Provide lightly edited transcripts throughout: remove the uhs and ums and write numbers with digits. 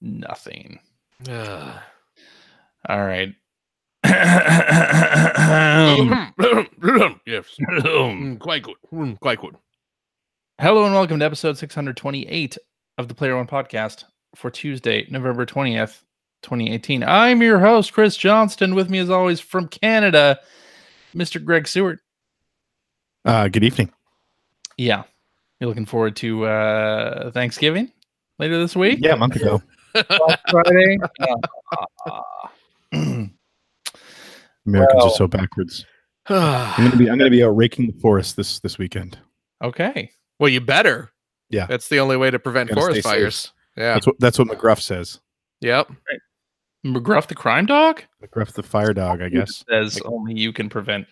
Nothing. Ugh. All right. Yes. Quite good. Quite good. Hello and welcome to episode 628 of the Player One Podcast for Tuesday, November 20th, 2018. I'm your host, Chris Johnston. With me, as always, from Canada, Mr. Greg Seward. Good evening. Yeah. You're looking forward to Thanksgiving later this week? Yeah, a month ago. Friday. Americans Well. are so backwards. I'm gonna be out raking the forest this weekend. Okay. Well, you better. Yeah. That's the only way to prevent Gotta forest stay fires. Yeah. That's what McGruff says. Yep. McGruff the crime dog? McGruff the fire dog, I guess. Says only you can prevent.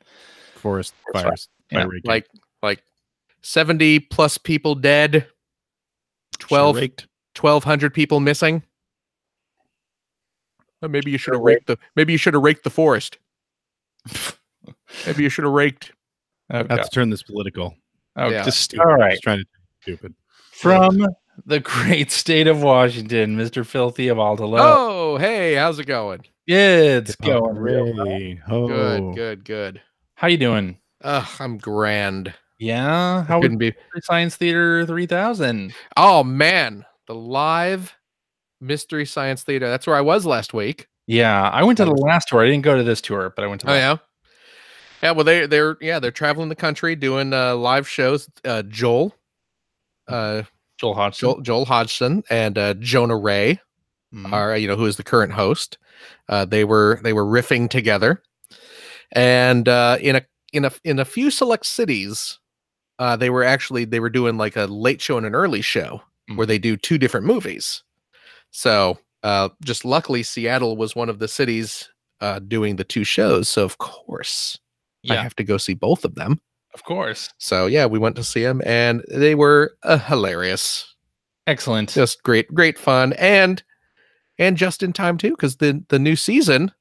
Forest Forest fires. Yeah, Fire raking. Like 70 plus people dead, Should've raked. 1,200 people missing. Maybe you should have Should've raked the forest. Maybe you should have raked. Okay. Not to turn this political. Okay. Yeah. Just stupid. All right. Just trying to be stupid. From the great state of Washington, Mr. Filthy of Altalo. Oh, hey, how's it going? It's going real well. Hooray. Oh. Good. How you doing? I'm grand. Yeah. How was Couldn't be. Science Theater 3000? Oh man, the live Mystery Science Theater. That's where I was last week. Yeah, I went to the last tour. I didn't go to this tour, but I went to. Oh yeah. Yeah, well they're traveling the country doing live shows. Joel Hodgson. Joel Hodgson and Jonah Ray Mhm. are who is the current host. They were riffing together, and in a few select cities, they were doing like a late show and an early show where they do two different movies. So just luckily Seattle was one of the cities doing the two shows, so of course I Yeah, have to go see both of them. of course. So yeah, we went to see them, and they were hilarious. Excellent. Just great fun, and just in time too, because the new season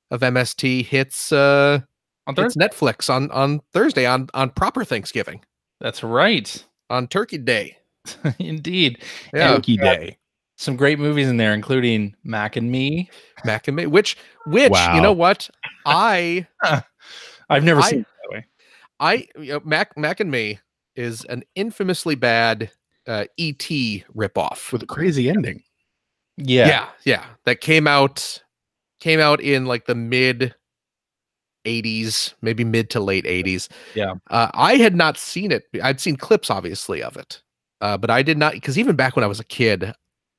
of MST hits On hits Thursday? Netflix on Thursday on proper Thanksgiving, That's right. on Turkey Day. Indeed. Yeah, Turkey Day. Some great movies in there, including Mac and Me. Mac and Me, which Wow. you know what I've never I- seen it that way. Mac and Me is an infamously bad E.T. ripoff. With a crazy ending. Yeah. Yeah. That came out in like the mid 80s, maybe mid to late 80s. Yeah. I had not seen it. I'd seen clips, obviously, of it, but I did not, because even back when I was a kid,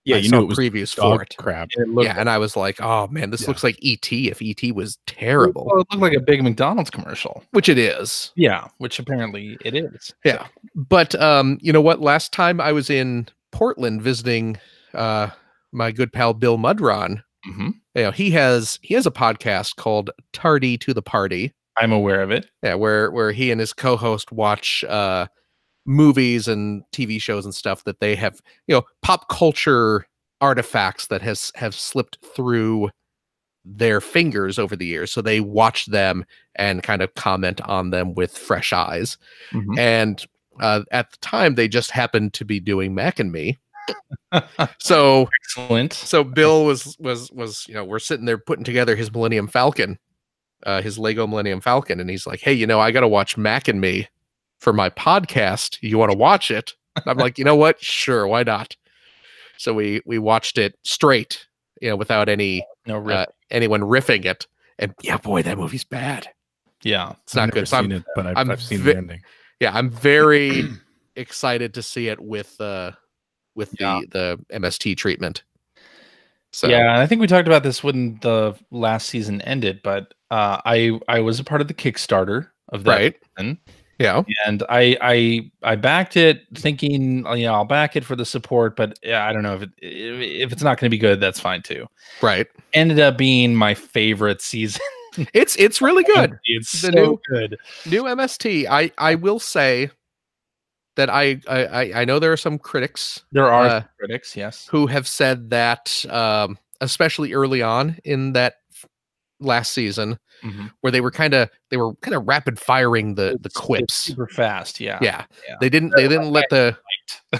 Yeah, I you saw knew it was previews for dog it. crap. It looked, Yeah, and I was like, oh man, this Yeah. looks like E.T. if E.T. was terrible, well, it looked like a big McDonald's commercial. which it is. Yeah, which apparently it is. Yeah. But you know what? Last time I was in Portland visiting my good pal Bill Mudron, Mhm. he has a podcast called Tardy to the Party. I'm aware of it. Yeah, where he and his co-host watch movies and TV shows and stuff that they have, pop culture artifacts that have slipped through their fingers over the years. So they watch them and kind of comment on them with fresh eyes. Mhm. And at the time, they just happened to be doing Mac and Me. So Excellent. Bill was we're sitting there putting together his Millennium Falcon, his Lego Millennium Falcon, and he's like, hey, I got to watch Mac and Me for my podcast. You want to watch it? And I'm like, you know what? Sure, why not? So we watched it straight, without anyone riffing it. And yeah, boy, that movie's bad. Yeah. It's not I've good. never So seen it, but I'm I've seen ve- the ending. yeah, I'm very excited to see it with Yeah. the MST treatment. So Yeah, and I think we talked about this when the last season ended, but I was a part of the Kickstarter of that right. season, Yeah. and I backed it thinking, I'll back it for the support, but yeah, I don't know if it's not going to be good, that's fine too. Right. Ended up being my favorite season. It's really good. It's The so good. New MST. I will say that I know there are some critics There are critics, yes. who have said that, especially early on in that last season, Mhm. where they were kind of rapid firing the It's quips. super fast. Yeah. Yeah. Yeah. They didn't let the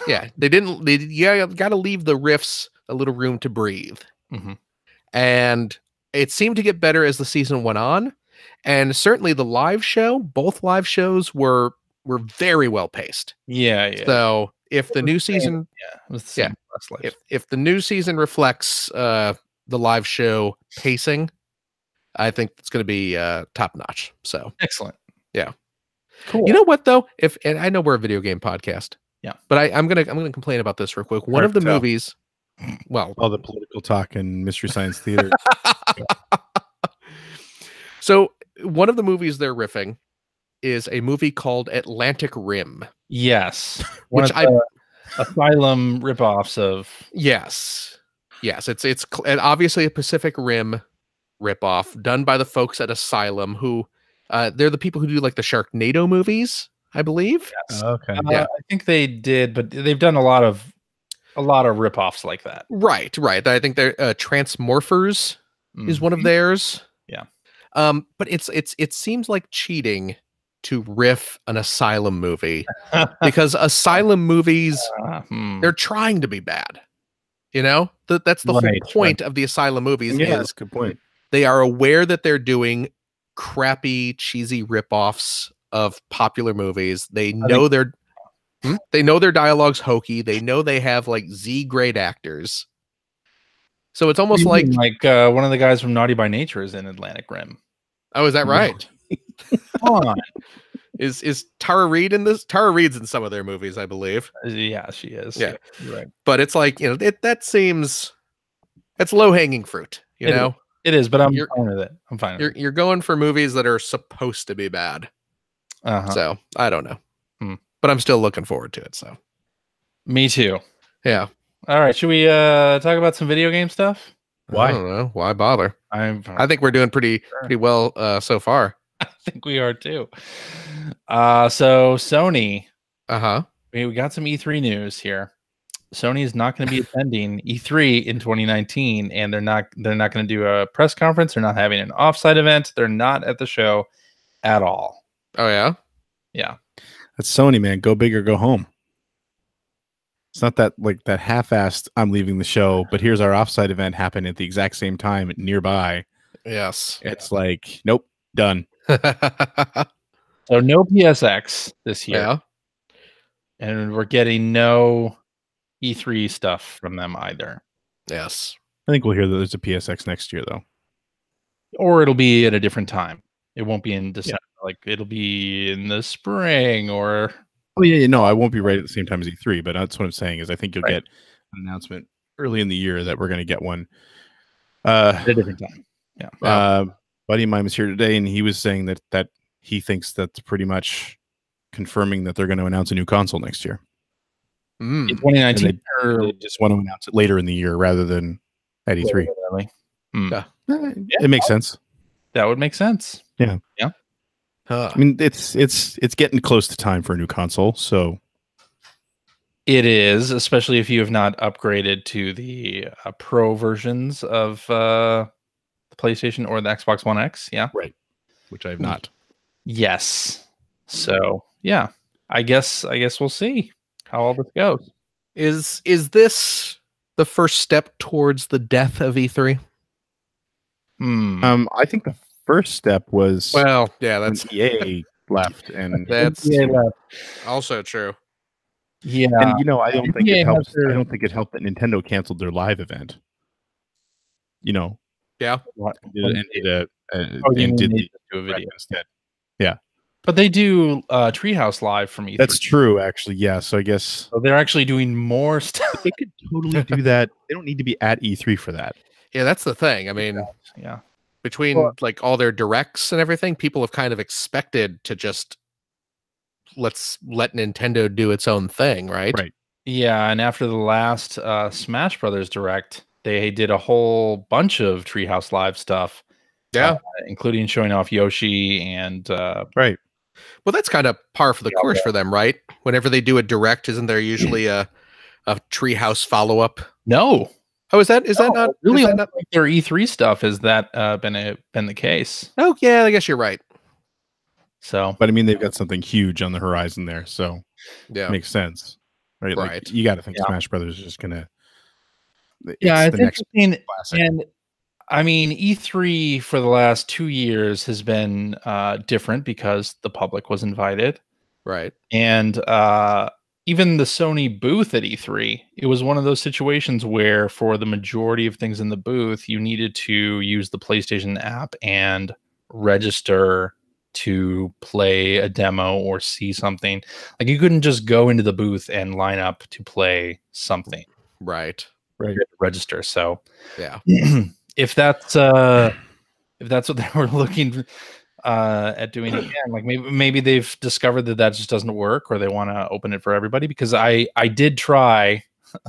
you got to leave the riffs, room to breathe. Mhm. And it seemed to get better as the season went on. And certainly the live show, both live shows were very well paced. Yeah. So if the It new was the same- season, Yeah, it was the same. Last life. if the new season reflects the live show pacing, I think it's going to be top notch. So Excellent. Yeah. Cool. you know what though, and I know we're a video game podcast, Yeah. but I'm gonna complain about this real quick. One Hard of the to tell. movies, well, All the political talk and Mystery Science Theater. so one of the movies they're riffing is a movie called Atlantic Rim. Yes. One Which of the Asylum ripoffs of. Yes, it's and obviously a Pacific Rim ripoff done by the folks at Asylum, who they're the people who do like the Sharknado movies, I believe. Yes. Okay. Yeah. I think they did, but they've done a lot of ripoffs like that. Right. I think they're Transmorphers is one of theirs. Yeah. But it seems like cheating to riff an Asylum movie because Asylum movies, they're trying to be bad. You know, that's the whole point of the Asylum movies. Yeah, is that's a good point. they are aware that they're doing crappy, cheesy ripoffs of popular movies. They know their dialogue's hokey. They know they have like Z grade actors. So it's almost like one of the guys from Naughty by Nature is in Atlantic Rim. oh, is that right? Come on. Is Tara Reid in this? Tara Reid's in some of their movies, I believe. Yeah, she is. Yeah. You're right. But it's like, that seems that's low hanging fruit, you It know? It is, but I'm fine with it. I'm fine with it. You're going for movies that are supposed to be bad. Uh-huh. So I don't know. But I'm still looking forward to it. So me too. Yeah. All right. Should we talk about some video game stuff? Why? I don't know. Why bother? I think we're doing pretty well so far. I think we are too. So Sony. Uh-huh. We got some E3 news here. Sony is not going to be attending E3 in 2019, and they're not going to do a press conference. They're not having an offsite event. They're not at the show at all. Oh yeah. Yeah. That's Sony, man. Go big or go home. It's not that like that half-assed. I'm leaving the show, but here's our offsite event happening at the exact same time nearby. Yes. It's like nope, done. So no PSX this year. Yeah. And we're getting no E3 stuff from them either. Yes. I think we'll hear that there's a PSX next year, though. Or it'll be at a different time. It won't be in December. Yeah. Like it'll be in the spring or. Oh yeah, no, I won't be right at the same time as E3, but that's what I'm saying is I think you'll get an announcement early in the year that we're going to get one at a different time. Yeah. Buddy of mine was here today, and he was saying that he thinks that's pretty much confirming that they're going to announce a new console next year. In 2019, they just want to announce it later in the year rather than at E3. Yeah. It makes sense. That would make sense. Yeah. Yeah. I mean, it's getting close to time for a new console, so it is, especially if you have not upgraded to the Pro versions of the PlayStation or the Xbox One X. Yeah, right. Which I have not. Yes. So yeah, I guess we'll see how all this goes. Is this the first step towards the death of E3? I think the first step was that's EA left, and that's also true. Yeah, and I don't think it helps. I don't think it helped that Nintendo canceled their live event. Yeah, and did a video instead. Yeah, but they do Treehouse Live from E3. That's true, actually. Yeah, so I guess they're actually doing more stuff. They could totally do that. They don't need to be at E3 for that. Yeah, that's the thing. I mean, yeah. Between like all their directs and everything, people have kind of expected to just let Nintendo do its own thing, right? Right. Yeah, and after the last Smash Brothers Direct, they did a whole bunch of Treehouse Live stuff. Yeah, including showing off Yoshi and right. Well, that's kind of par for the course for them, right? Whenever they do a Direct, isn't there usually a Treehouse follow up? No. Oh, is that not really? That not... Like their E3 stuff has that been the case? Oh yeah, I guess you're right. So, but I mean, they've got something huge on the horizon there, so yeah, makes sense, right? Right. Like, you got to think Smash Brothers is just gonna Yeah, it's it's the next interesting. classic. And I mean, E3 for the last 2 years has been different because the public was invited. Right. And even the Sony booth at E3, it was one of those situations where for the majority of things in the booth, you needed to use the PlayStation app and register to play a demo or see something. Like you couldn't just go into the booth and line up to play something. Right. Right. You had to register. So Yeah. if that's what they were looking at doing again, like maybe they've discovered that just doesn't work, or they want to open it for everybody. Because I did try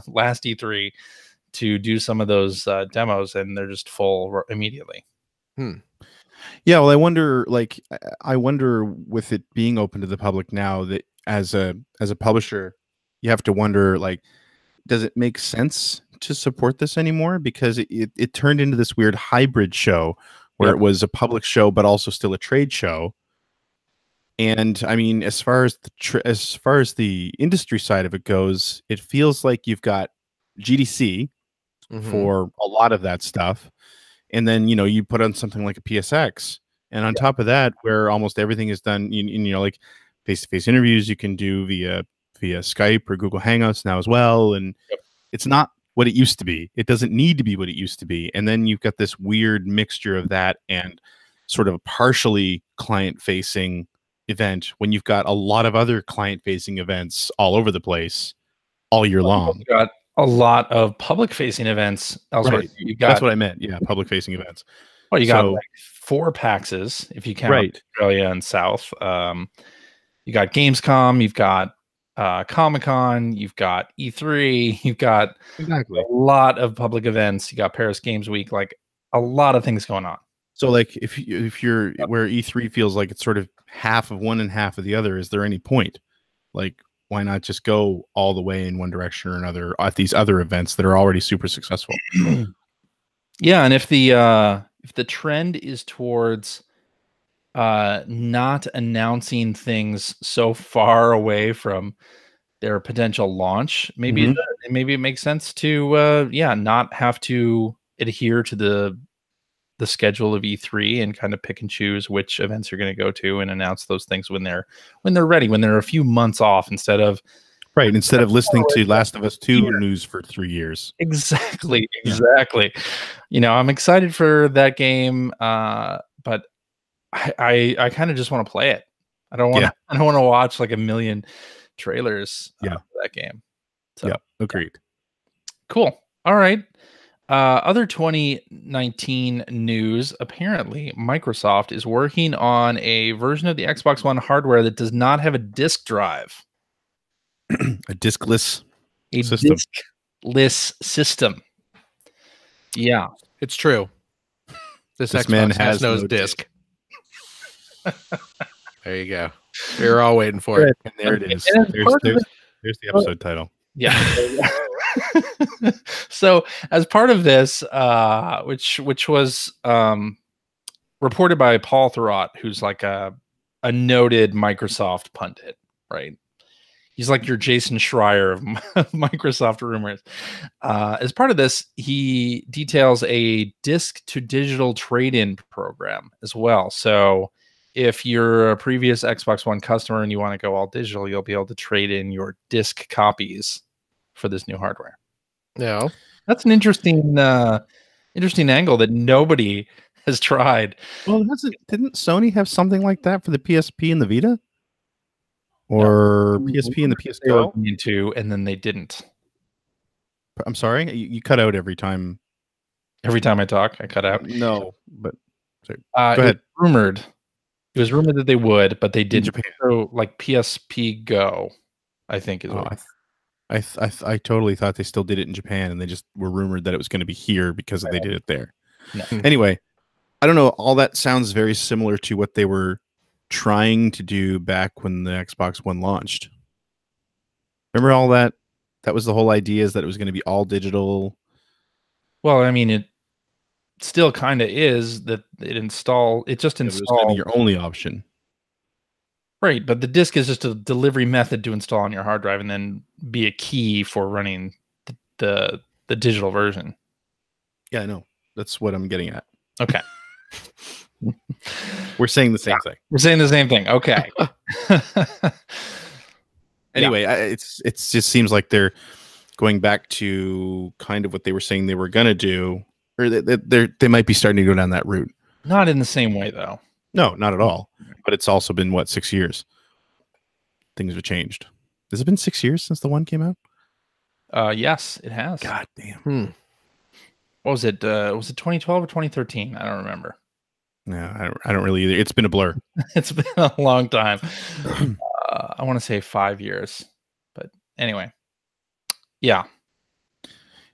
last E3 to do some of those demos, and they're just full immediately. Yeah, well, I wonder with it being open to the public now, that as a publisher, you have to wonder, like, does it make sense to support this anymore? Because it turned into this weird hybrid show where Yep. it was a public show but also still a trade show. And I mean, as far as the industry side of it goes, it feels like you've got GDC Mhm. for a lot of that stuff, and then you put on something like a PSX, and on top of that, where almost everything is done, like face-to-face interviews you can do via Skype or Google Hangouts now as well, and it's not what it used to be. It doesn't need to be what it used to be. And then you've got this weird mixture of that and sort of a partially client-facing event when you've got a lot of other client-facing events all over the place all year long. You've got a lot of public-facing events elsewhere. Right. You got, That's what I meant. Yeah, public-facing events. well, you got So- like 4 PAXs if you count Right. Australia and South. You got Gamescom, you've got Comic-Con, you've got E3, you've got Exactly. a lot of public events. You got Paris Games Week, like a lot of things going on. So, like, if you're where E3 feels like it's sort of half of one and half of the other, is there any point? Like, why not just go all the way in one direction or another at these other events that are already super successful? Yeah, and if the trend is towards not announcing things so far away from their potential launch, maybe Mhm. maybe it makes sense to not have to adhere to the schedule of E3 and kind of pick and choose which events you're going to go to and announce those things when they're ready, when they're a few months off, instead of listening to Last of Us 2 news for 3 years. Exactly. Yeah. I'm excited for that game, but I kind of just want to play it. I don't want to watch like a million trailers for that game. So, yeah, agreed. Cool. All right. Other 2019 news. Apparently, Microsoft is working on a version of the Xbox One hardware that does not have a disk drive. A diskless system. Diskless system. Yeah, it's true. This Xbox man has no disc. There you go. We were all waiting for it. And there it is. There's the episode title. Yeah. So as part of this, which was reported by Paul Thurrott, who's like a noted Microsoft pundit, right? He's like your Jason Schreier of Microsoft rumors. As part of this, he details a disc to digital trade-in program as well. So if you're a previous Xbox One customer and you want to go all digital, you'll be able to trade in your disc copies for this new hardware. Yeah, that's an interesting angle that nobody has tried. Well, didn't Sony have something like that for the PSP and the Vita? Or PSP and the PS Go? Into, and then they didn't. I'm sorry, you cut out every time. Every time I talk, I cut out. No, but go ahead. It was rumored that they would, but they didn't. So, like PSP Go, I think is what. I totally thought they still did it in Japan, and they just were rumored that it was going to be here because they did it there. No. Anyway, I don't know. All that sounds very similar to what they were trying to do back when the Xbox One launched. Remember all that? That was the whole idea, is that it was going to be all digital. Well, I mean, it still kind of is that it installed. It just installed your only option. Right, but the disk is just a delivery method to install on your hard drive and then be a key for running the the digital version. Yeah, I know. That's what I'm getting at. Okay. We're saying the same thing. We're saying the same thing. Okay. Anyway, it just seems like they're going back to kind of what they were saying they were going to do, or they might be starting to go down that route. Not in the same way, though. No, not at all. But it's also been, what, 6 years? Things have changed. Has it been 6 years since the one came out? Yes, it has. God damn. What was it? Was it 2012 or 2013? I don't remember. No, I don't really either. It's been a blur. It's been a long time. I want to say 5 years, but anyway, yeah.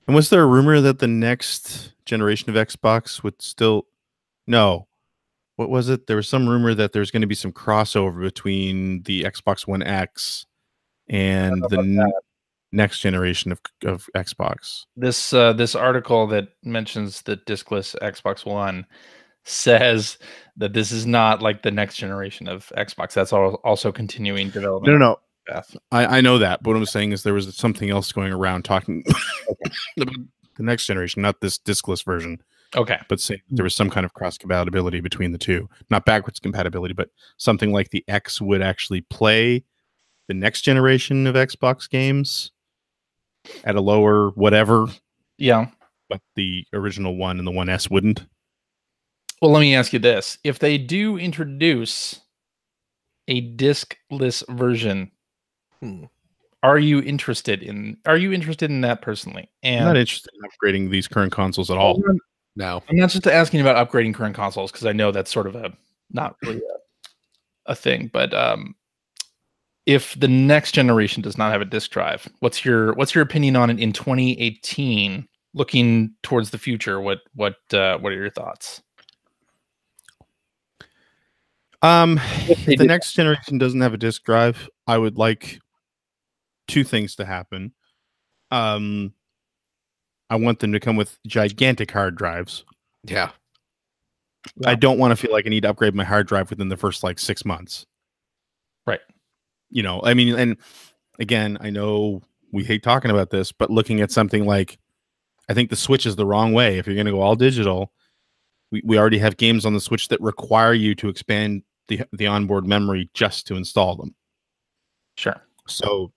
And was there a rumor that the next generation of Xbox would still? No. What was it? There was some rumor that there's going to be some crossover between the Xbox One X and the next generation of Xbox. This article that mentions the diskless Xbox One says that this is not like the next generation of Xbox. That's also continuing development. No. I know that, but what I'm saying is there was something else going around talking about the next generation, not this diskless version. Okay. But saying there was some kind of cross compatibility between the two, not backwards compatibility, but something like the X would actually play the next generation of Xbox games at a lower whatever. Yeah. But the original one and the One S wouldn't. Well, let me ask you this. If they do introduce a diskless version, are you interested in that personally? And I'm not interested in upgrading these current consoles at all. No. I'm not just asking about upgrading current consoles, because I know that's sort of not really a thing, but if the next generation does not have a disk drive, what's your opinion on it in 2018? Looking towards the future, what are your thoughts? If the next generation doesn't have a disk drive, I would like two things to happen. I want them to come with gigantic hard drives. Yeah. I don't want to feel like I need to upgrade my hard drive within the first 6 months. Right. I mean, and again, I know we hate talking about this, but looking at something like, I think the Switch is the wrong way. If you're going to go all digital, we already have games on the Switch that require you to expand the onboard memory just to install them. Sure. So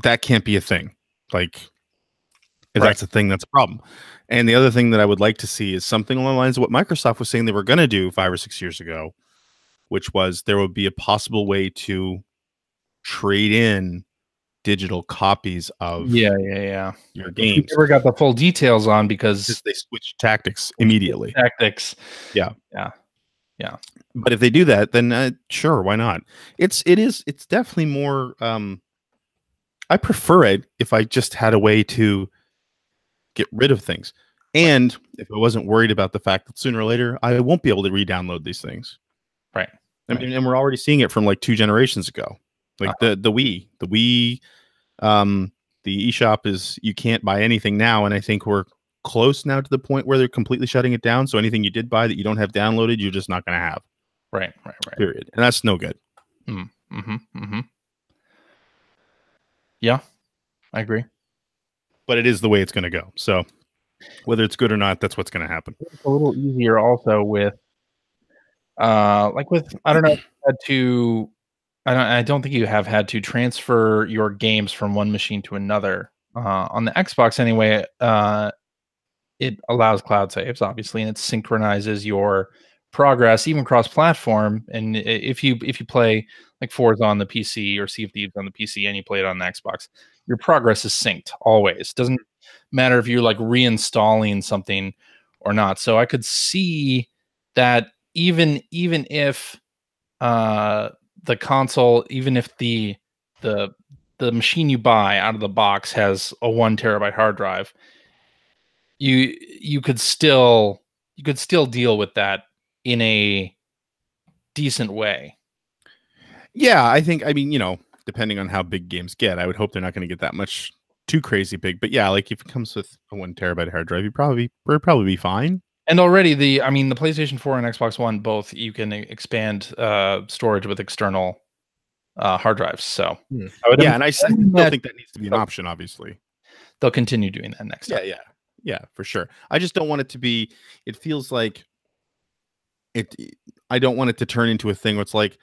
that can't be a thing. If that's a thing, that's a problem. And the other thing that I would like to see is something along the lines of what Microsoft was saying they were going to do 5 or 6 years ago, which was there would be a possible way to trade in digital copies of your games. We never got the full details on because they switched tactics immediately. Yeah. But if they do that, then sure, why not? It's definitely more. I prefer it if I just had a way to get rid of things, and if I wasn't worried about the fact that sooner or later I won't be able to re-download these things. Right. I mean, and we're already seeing it from 2 generations ago. The Wii, the eShop is, you can't buy anything now, and I think we're close now to the point where they're completely shutting it down. So anything you did buy that you don't have downloaded, you're just not going to have. Right. Period. And that's no good. Yeah, I agree. But it is the way it's going to go. So whether it's good or not, that's what's going to happen. It's a little easier also with, I don't know, I don't think you have had to transfer your games from one machine to another. On the Xbox anyway, it allows cloud saves, obviously, and it synchronizes your progress, even cross-platform. And if you play Forza on the PC or Sea of Thieves on the PC and you play it on the Xbox, your progress is synced always. Doesn't matter if you're reinstalling something or not. So I could see that even if the console, even if the machine you buy out of the box has a 1 terabyte hard drive, you could still deal with that in a decent way. Yeah, I mean, depending on how big games get, I would hope they're not going to get that much too crazy big. But yeah, if it comes with a 1 terabyte hard drive, you'd probably be fine. And already the PlayStation 4 and Xbox One, both, you can expand storage with external hard drives. So and I still think that needs to be an option. Obviously, they'll continue doing that next time. Yeah. Yeah, for sure. I just don't want it to be. It feels like it. I don't want it to turn into a thing where it's like,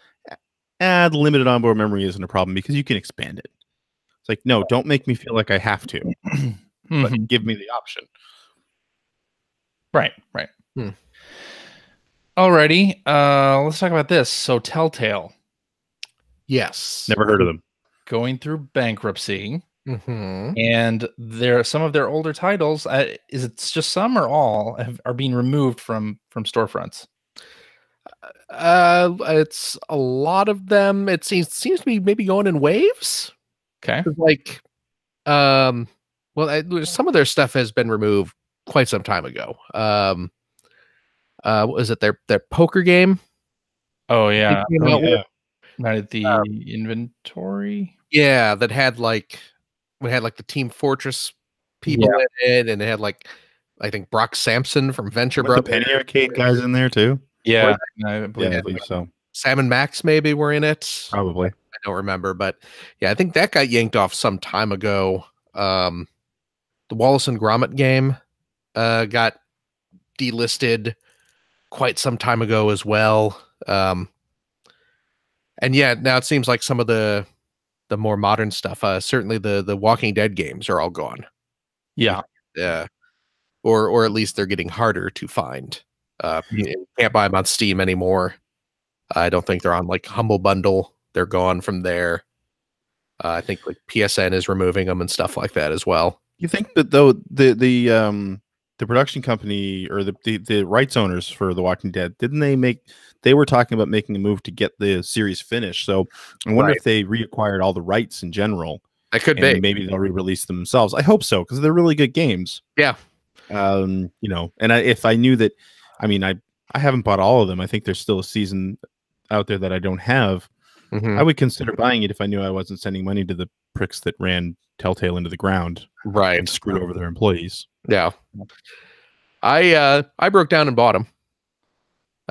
the limited onboard memory isn't a problem because you can expand it. It's like, no, don't make me feel like I have to, but Mhm. give me the option. Right. Hmm. Alrighty. Let's talk about this. So Telltale Yes. Never heard of them. going through bankruptcy, Mhm. and some of their older titles. Is it just some or all are being removed from storefronts? It's a lot of them. It seems to be maybe going in waves. Okay. 'Cause, like, well, some of their stuff has been removed quite some time ago. What was it their poker game? Oh yeah. It came out with? Not at the inventory. Yeah, that had like we had like the Team Fortress people in it, and it had like I think Brock Sampson from Venture Were the Brothers. Penny Arcade guys in there too? Yeah, I believe. Yeah, I believe so. Sam and Max maybe were in it. Probably. I don't remember, but yeah, I think that got yanked off some time ago. The Wallace and Gromit game got delisted quite some time ago as well. And yeah, now it seems like some of the more modern stuff, certainly the Walking Dead games are all gone. Yeah. Or at least they're getting harder to find. You can't buy them on Steam anymore. I don't think they're on like Humble Bundle. They're gone from there. I think like PSN is removing them and stuff like that as well. You think that though the production company or the rights owners for The Walking Dead, they were talking about making a move to get the series finished. So I wonder if they reacquired all the rights in general. That could and be. Maybe they'll re-release them themselves. I hope so, because they're really good games. Yeah. And if I knew that, I mean, I haven't bought all of them. I think there's still a season out there that I don't have. Mhm. I would consider buying it if I knew I wasn't sending money to the pricks that ran Telltale into the ground Right. and screwed over their employees. Yeah. I broke down and bought them.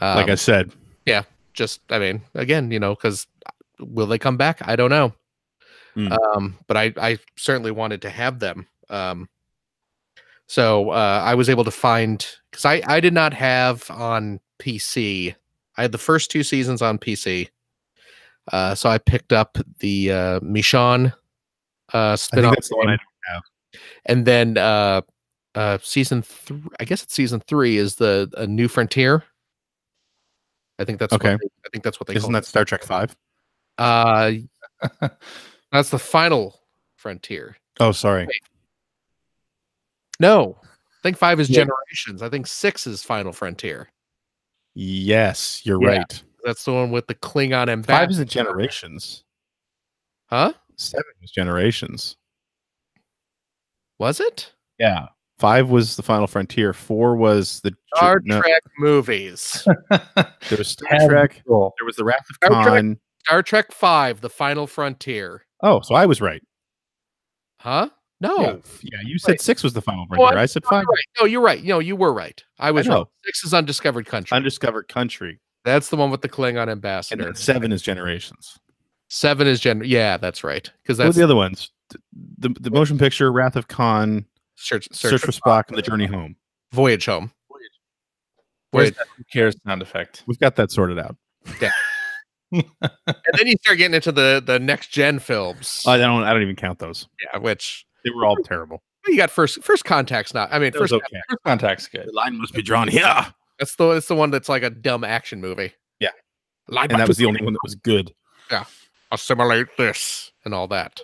Like I said. Yeah. Just, I mean, again, because will they come back? I don't know. But I certainly wanted to have them. So I was able to find, because I did not have on PC. I had the first 2 seasons on PC. So I picked up the Michonne I spin-off. think that's the one I don't have. And then season 3, I guess it's season 3 is the New Frontier. I think that's okay. I think that's what they Isn't call that Star Trek 5? That's the Final Frontier. Oh, sorry. Wait. No, I think 5 is Yeah. Generations. I think 6 is Final Frontier. Yes, you're Yeah. right. That's the one with the Klingon 5 ambassador. isn't Generations. Huh? 7 was Generations. Was it? Yeah. 5 was the Final Frontier. 4 was the Star Trek movies. There was Star Trek. There was the Wrath of Star Trek. Khan. Star Trek 5, The Final Frontier. Oh, so I was right. Huh? No. Yeah, you said Wait. 6 was the Final Oh, Frontier. I said no, 5. you're right. No, you're right. No, you were right. I was I know. wrong. 6 is Undiscovered Country. Undiscovered Country. That's the one with the Klingon And ambassador. then 7 is Generations. 7 is Yeah, that's right. Because What were that's the other ones? The motion picture, Wrath of Khan, Search Search for Spock, and The Journey Home. Voyage Home. Where's Voyage. that Who Cares sound effect? We've got that sorted out. And then you start getting into the next gen films. I don't even count those. Yeah, which They were all terrible. you got first contact's not. I mean, That was first okay. First Contact's good. The line must be drawn here. it's the one that's like a dumb action movie. Yeah. Line And that must was the only one that was good. assimilate this and all that.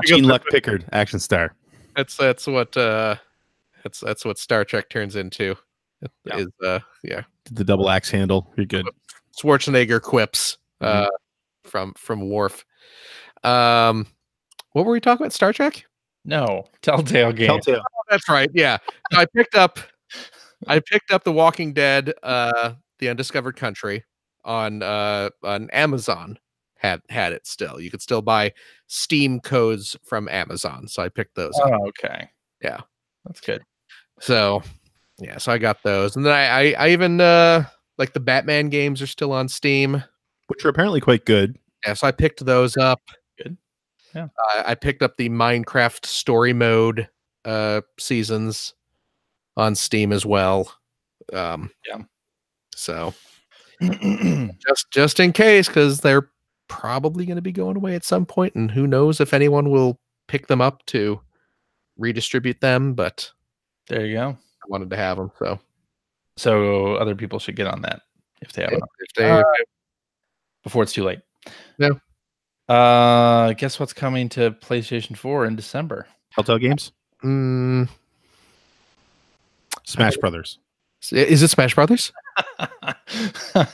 Gene Luck Pickard, action star. That's what that's what Star Trek turns into. Yeah. Is The double axe handle. You're good. Schwarzenegger quips from Worf. What were we talking about? Star Trek? No, Telltale game. Telltale. Oh, that's right. Yeah. I picked up The Walking Dead, The Undiscovered Country on Amazon. Had it still. You could still buy Steam codes from Amazon. So I picked those up. Oh, okay. Yeah. That's good. So yeah, so I got those. And then I even like the Batman games are still on Steam. Which are apparently quite good. Yeah, so I picked those up. Good. Yeah. I picked up the Minecraft story mode seasons on Steam as well. Yeah. So just in case, because they're probably going to be going away at some point, and who knows if anyone will pick them up to redistribute them. But There you go. I wanted to have them, So other people should get on that if they haven't if they before it's too late. Yeah. Guess what's coming to PlayStation 4 in December? Telltale Games, Smash Brothers. Is it Smash Brothers?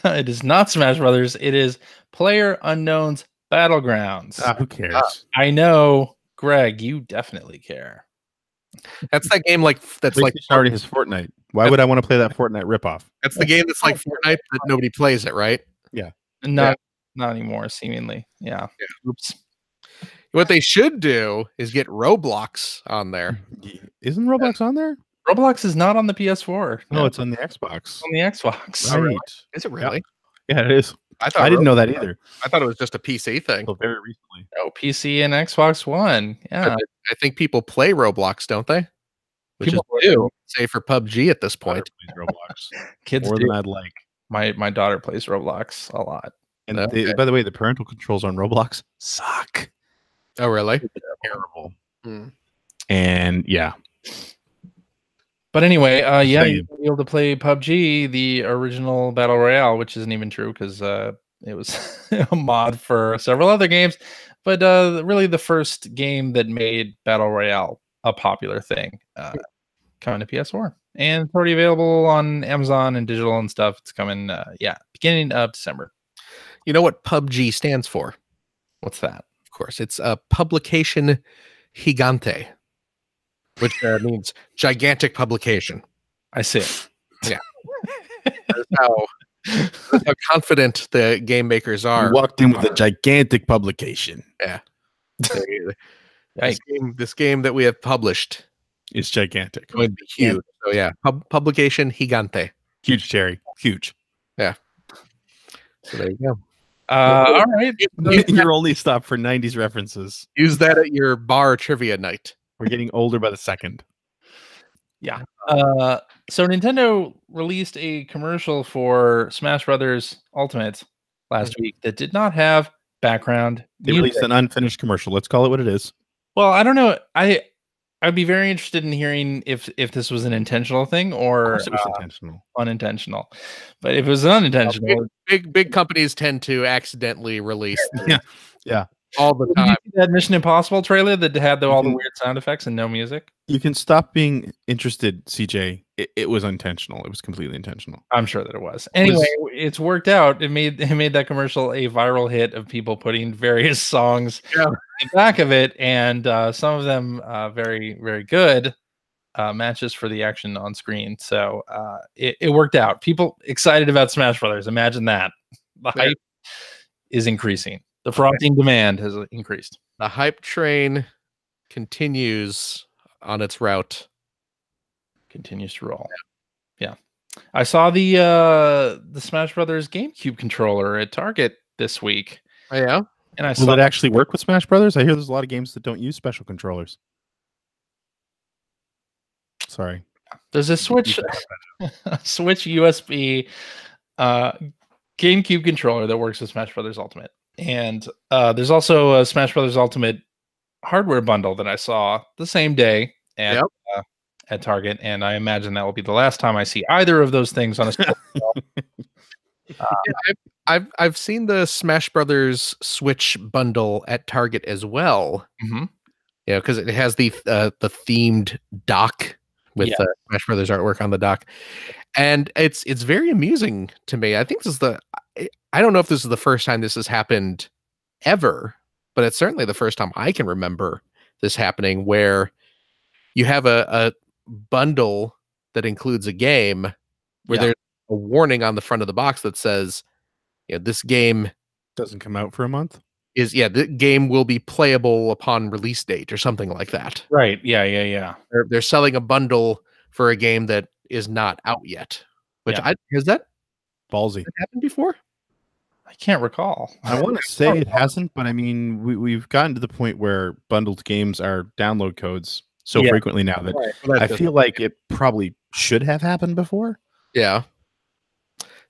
It is not Smash Brothers. It is PlayerUnknown's Battlegrounds. Who cares? I know, Greg, you definitely care. That's that game that's like PlayStation already has Fortnite. Why would I want to play that Fortnite ripoff? that's the game that's like Fortnite, but nobody plays it, right? Not anymore, seemingly. Yeah. Oops. What they should do is get Roblox on there. Isn't Roblox on there? Roblox is not on the PS4. No, it's on the Xbox. on the Xbox. Right. Is it really? Yeah, it is. I thought I didn't know that either. I thought it was just a PC thing. Until very recently. Oh, PC and Xbox One. Yeah. I think people play Roblox, don't they? Which People is do. say for PUBG at this Daughter point. plays Roblox Kids more do. than I'd like. My daughter plays Roblox a lot. And Okay. by the way, the parental controls on Roblox suck. Oh, really? Terrible. Hmm. And yeah, But anyway, yeah, Same. you'll be able to play PUBG, the original Battle Royale, which isn't even true because it was a mod for several other games. But really the first game that made Battle Royale a popular thing coming to PS4. And it's already available on Amazon and digital and stuff. It's coming, beginning of December. You know what PUBG stands for? What's that? Of course, it's a publication gigante, which means gigantic publication. I see. That's how confident the game makers you are. walked in with a gigantic publication. This game that we have published It's gigantic. is going to be huge. So yeah, publication gigante. Huge, Jerry. Huge. So there you go. All right. You're only stopped for 90s references. Use that at your bar trivia night. We're getting older by the second. So Nintendo released a commercial for Smash Brothers Ultimate last week that did not have background They music. released an unfinished commercial. Let's call it what it is. Well, I don't know. I'd be very interested in hearing if this was an intentional thing Of or course it was intentional. unintentional. But if it was unintentional, Big companies tend to accidentally release Yeah. all the did you time. see that Mission Impossible trailer that had all the Mhm. weird sound effects and no music? You can stop being interested, CJ. It was intentional. It was completely intentional. I'm sure that it was. Anyway, it's worked out. It made that commercial a viral hit of people putting various songs Yeah. in the back of it, and some of them very, very good matches for the action on screen. So it worked out. People excited about Smash Brothers. Imagine that. The hype is increasing. The frothing demand has increased. The hype train continues on its route. Continues to roll. Yeah. I saw the Smash Brothers GameCube controller at Target this week. Oh, yeah. And I Will saw it actually work with Smash Brothers? I hear there's a lot of games that don't use special controllers. Sorry. there's a Switch USB GameCube controller that works with Smash Brothers Ultimate. And there's also a Smash Brothers Ultimate hardware bundle that I saw the same day at Target, and I imagine that will be the last time I see either of those things on a store. I've seen the Smash Brothers Switch bundle at Target as well. Mhm. Yeah, because it has the themed dock with Smash Brothers artwork on the dock, and it's very amusing to me. I think this is I don't know if this is the first time this has happened ever, but it's certainly the first time I can remember this happening, where you have a bundle that includes a game where there's a warning on the front of the box that says, this game Doesn't come out for a month. the game will be playable upon release date or something like that. Right. Yeah. They're selling a bundle for a game that is not out yet. Which Yeah. has that Ballsy. happened before? I can't recall. I want to say it hasn't, but I mean, we've gotten to the point where bundled games are download codes so Yeah. frequently now that Right. Well, I that's feel like it probably should have happened before. yeah.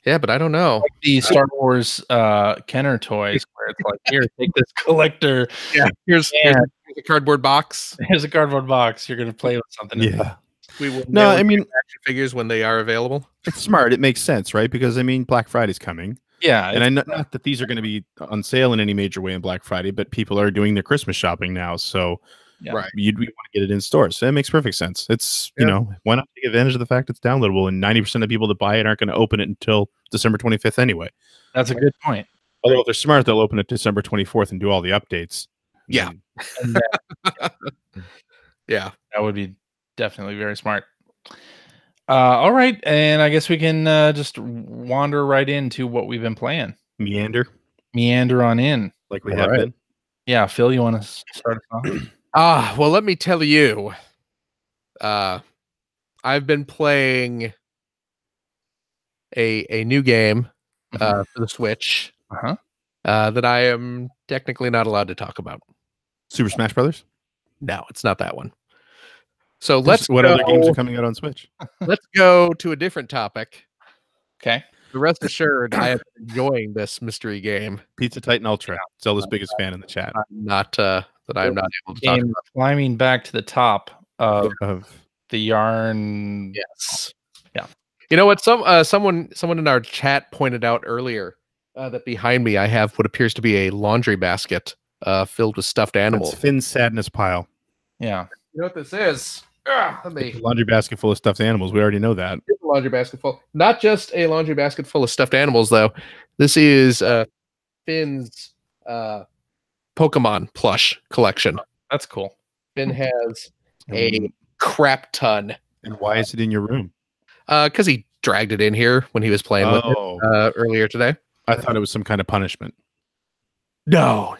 Yeah, but I don't know. The Star Wars Kenner toys, where it's like, here, take this collector. Yeah, here's a cardboard box. Here's a cardboard box. You're gonna play with something. Yeah. We will No, mail I mean, action figures when they are available. it's smart. It makes sense, right? Because I mean, Black Friday's coming. Yeah, And I know not that these are going to be on sale in any major way on Black Friday, but people are doing their Christmas shopping now, so Yeah. Right. you'd want to get it in stores. So that makes perfect sense. It's you know, why not take advantage of the fact it's downloadable, and 90% of people that buy it aren't going to open it until December 25th anyway. that's a good point. Although if they're smart, they'll open it December 24th and do all the updates. Yeah. And Yeah. that would be definitely very smart. All right, and I guess we can just wander right into what we've been playing. Meander, Meander on in. like we All have right. been. Yeah, Phil, you want to start us off? Well, let me tell you. I've been playing a new game for the Switch Uh-huh. that I am technically not allowed to talk about. Super Smash Brothers. No, it's not that one. So let's What other games are coming out on Switch? let's go to a different topic. Okay. The rest assured, I am enjoying this mystery game. Pizza Titan Ultra. Zelda's biggest fan in the chat. I'm not that I'm not able to talk Game about. climbing back to the top of Of the yarn. Yes. Yeah. You know what? Someone in our chat pointed out earlier that behind me I have what appears to be a laundry basket filled with stuffed animals. That's Finn's sadness pile. Yeah. You know what this is? Let me It's a laundry basket full of stuffed animals. We already know that. It's a laundry basket full. Not just a laundry basket full of stuffed animals, though. This is Finn's Pokemon plush collection. That's cool. Finn has a crap ton. And why is it in your room? Because he dragged it in here when he was playing with Oh, it earlier today. I thought it was some kind of punishment. No.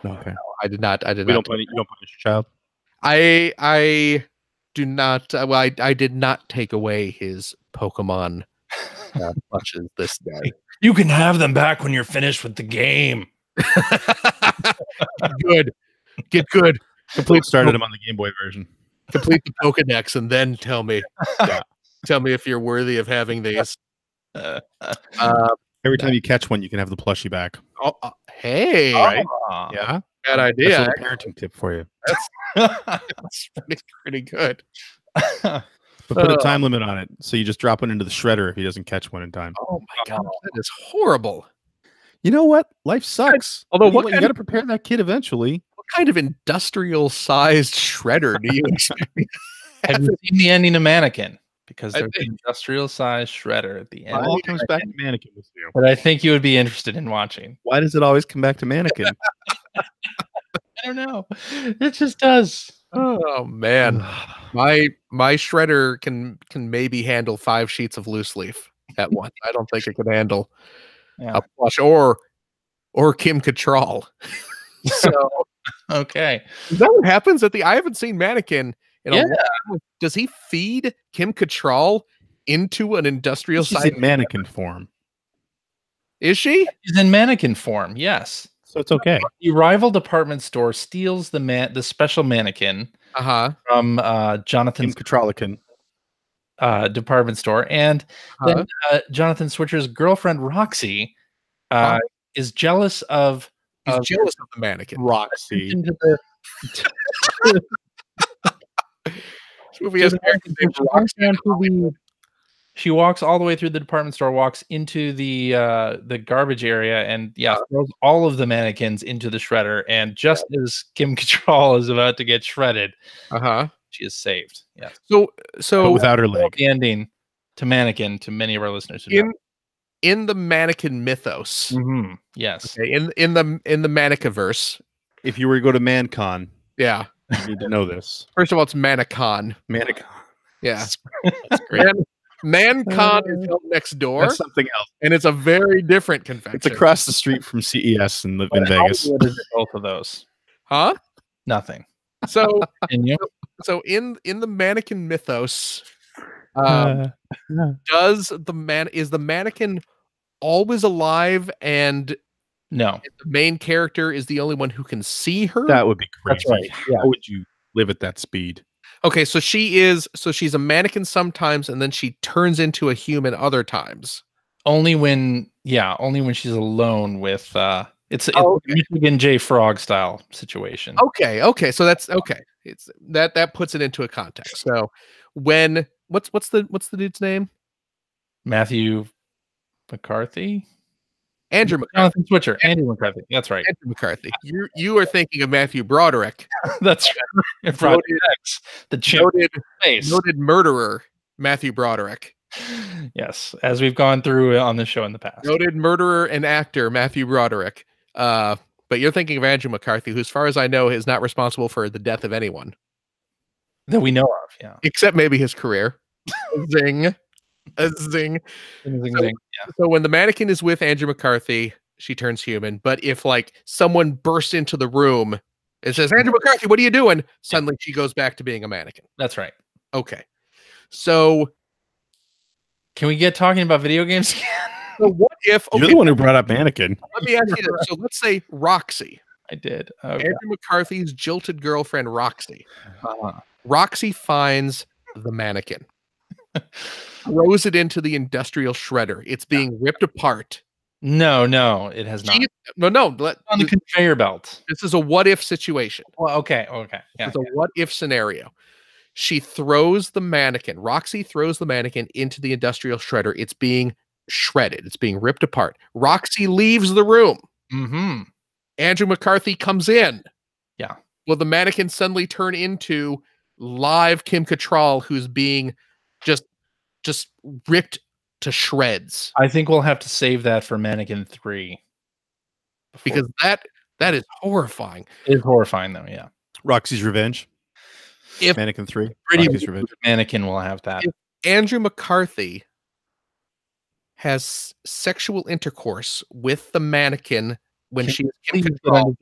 Okay. I did not. You don't punish your child. I do not. Well, I did not take away his Pokemon plushes this day. You can have them back when you're finished with the game. Good. Get good. Complete started him on the Game Boy version. Complete the Pokedex and then tell me. Yeah. Tell me if you're worthy of having these. Every time you catch one, you can have the plushie back. Hey, Right? Ah. Yeah. bad That's idea. a little parenting tip for you. That's pretty good. But put a time limit on it, so you just drop one into the shredder if he doesn't catch one in time. Oh my god, that is horrible. You know what? Life sucks. Although you, what you kind got to prepare that kid eventually. What kind of industrial-sized shredder do you expect? Have you seen the ending of Mannequin? Because I there's an think- industrial-sized shredder at the It end. all comes back to mannequin with you. That I think you would be interested in watching. Why does it always come back to mannequin? I don't know. It just does. Oh man, my shredder can maybe handle 5 sheets of loose leaf at once. I don't think it could handle Yeah. a plush or Kim Cattrall. So Okay. is that what happens at the? I haven't seen Mannequin in a Yeah. long time. Does he feed Kim Cattrall into an industrial She's size? in mannequin form, Is she? He's in mannequin form. Yes. so it's okay. The rival department store steals the special mannequin Uh-huh. from Kim Jonathan's Cattrallican. department store, and then Jonathan Switcher's girlfriend Roxy is jealous of He's jealous of the mannequin. Roxy. into the This movie has Just American she named walks Roxy. down to the- she walks all the way through the department store, walks into the garbage area, and throws all of the mannequins into the shredder. And just as Kim Cattrall is about to get shredded, Uh-huh. she is saved. Yeah. So But without her leg. The ending to Mannequin to many of our listeners who know. in the mannequin mythos, Mhm. Yes. okay, in the Mannequiverse, If you were to go to ManCon, yeah. you need to know this. First of all, it's Manacon. ManCon. Yeah. That's great. ManCon is held next door, That's something else. and it's a very different convention. It's across the street from CES in But Vegas. Hollywood is both of those. Huh? Nothing. So Can you? so in the mannequin mythos, Uh, is the mannequin always alive and No, the main character is the only one who can see her? That would be crazy. That's right, yeah. How would you live at that speed? Okay, so she's a mannequin sometimes, and then she turns into a human other times. only when she's alone with it's Oh, okay. Michigan J. Frog style situation. Okay, so that's okay. It's that puts it into a context. So when what's the dude's name? Matthew McCarthy? Andrew McCarthy. Jonathan Switcher. Andy McCarthy. That's right. Andrew McCarthy. You are thinking of Matthew Broderick, That's right. Project X, the chimp face. noted murderer Matthew Broderick. Yes, as we've gone through on the show in the past. Noted murderer and actor Matthew Broderick. But you're thinking of Andrew McCarthy, who, as far as I know, is not responsible for the death of anyone. That we know of, yeah. Except maybe his career. Zing. A zing. Zing, So- zing. Yeah. So when the mannequin is with Andrew McCarthy, she turns human. But if like someone bursts into the room and says, Andrew McCarthy, what are you doing? Suddenly she goes back to being a mannequin. That's right. Okay. So Can we get talking about video games again? what if You're okay, the one who brought up mannequin. let me ask you this. So let's say Roxy, I did. Okay. Andrew McCarthy's jilted girlfriend Roxy. Uh-huh. Roxy finds the mannequin, throws it into the industrial shredder. It's being ripped apart. No, it has not. She- no. On the conveyor belt. This is a what if situation. Well, okay. Yeah. It's a what if scenario. She throws the mannequin. Roxy throws the mannequin into the industrial shredder. It's being shredded. It's being ripped apart. Roxy leaves the room. Mm-hmm. Andrew McCarthy comes in. Yeah. Will the mannequin suddenly turn into live Kim Cattrall, who's being just ripped to shreds? I think we'll have to save that for Mannequin 3. Because that is horrifying. It is horrifying though, yeah. Roxy's Revenge. If Mannequin 3. Pretty Roxy's Revenge. Mannequin will have that. Andrew McCarthy has sexual intercourse with the mannequin when Can she is Kim Please get Cattrall,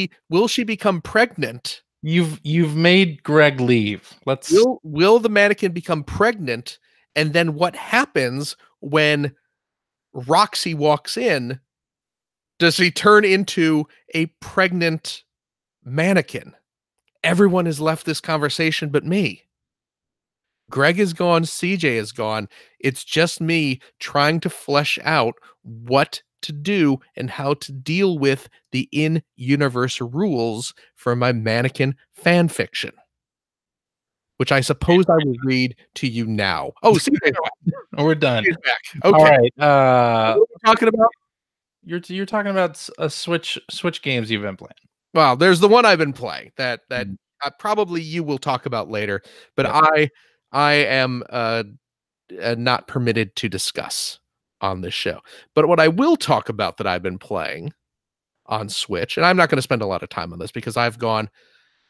on- will she become pregnant? You've made Greg leave. Let's Will the mannequin become pregnant? And then what happens when Roxy walks in? Does he turn into a pregnant mannequin? Everyone has left this conversation but me. Greg is gone, CJ is gone. It's just me trying to flesh out what to do and how to deal with the in-universe rules for my mannequin fan fiction, which I suppose I will read to you now. Oh, CJ's back. we're done. CJ's back. All Okay. right. What are we talking about? You're talking about a Switch games you've been playing. Well, there's the one I've been playing that Mm. probably you will talk about later, but Yep. I am not permitted to discuss on this show. But what I will talk about that I've been playing on Switch, and I'm not going to spend a lot of time on this because I've gone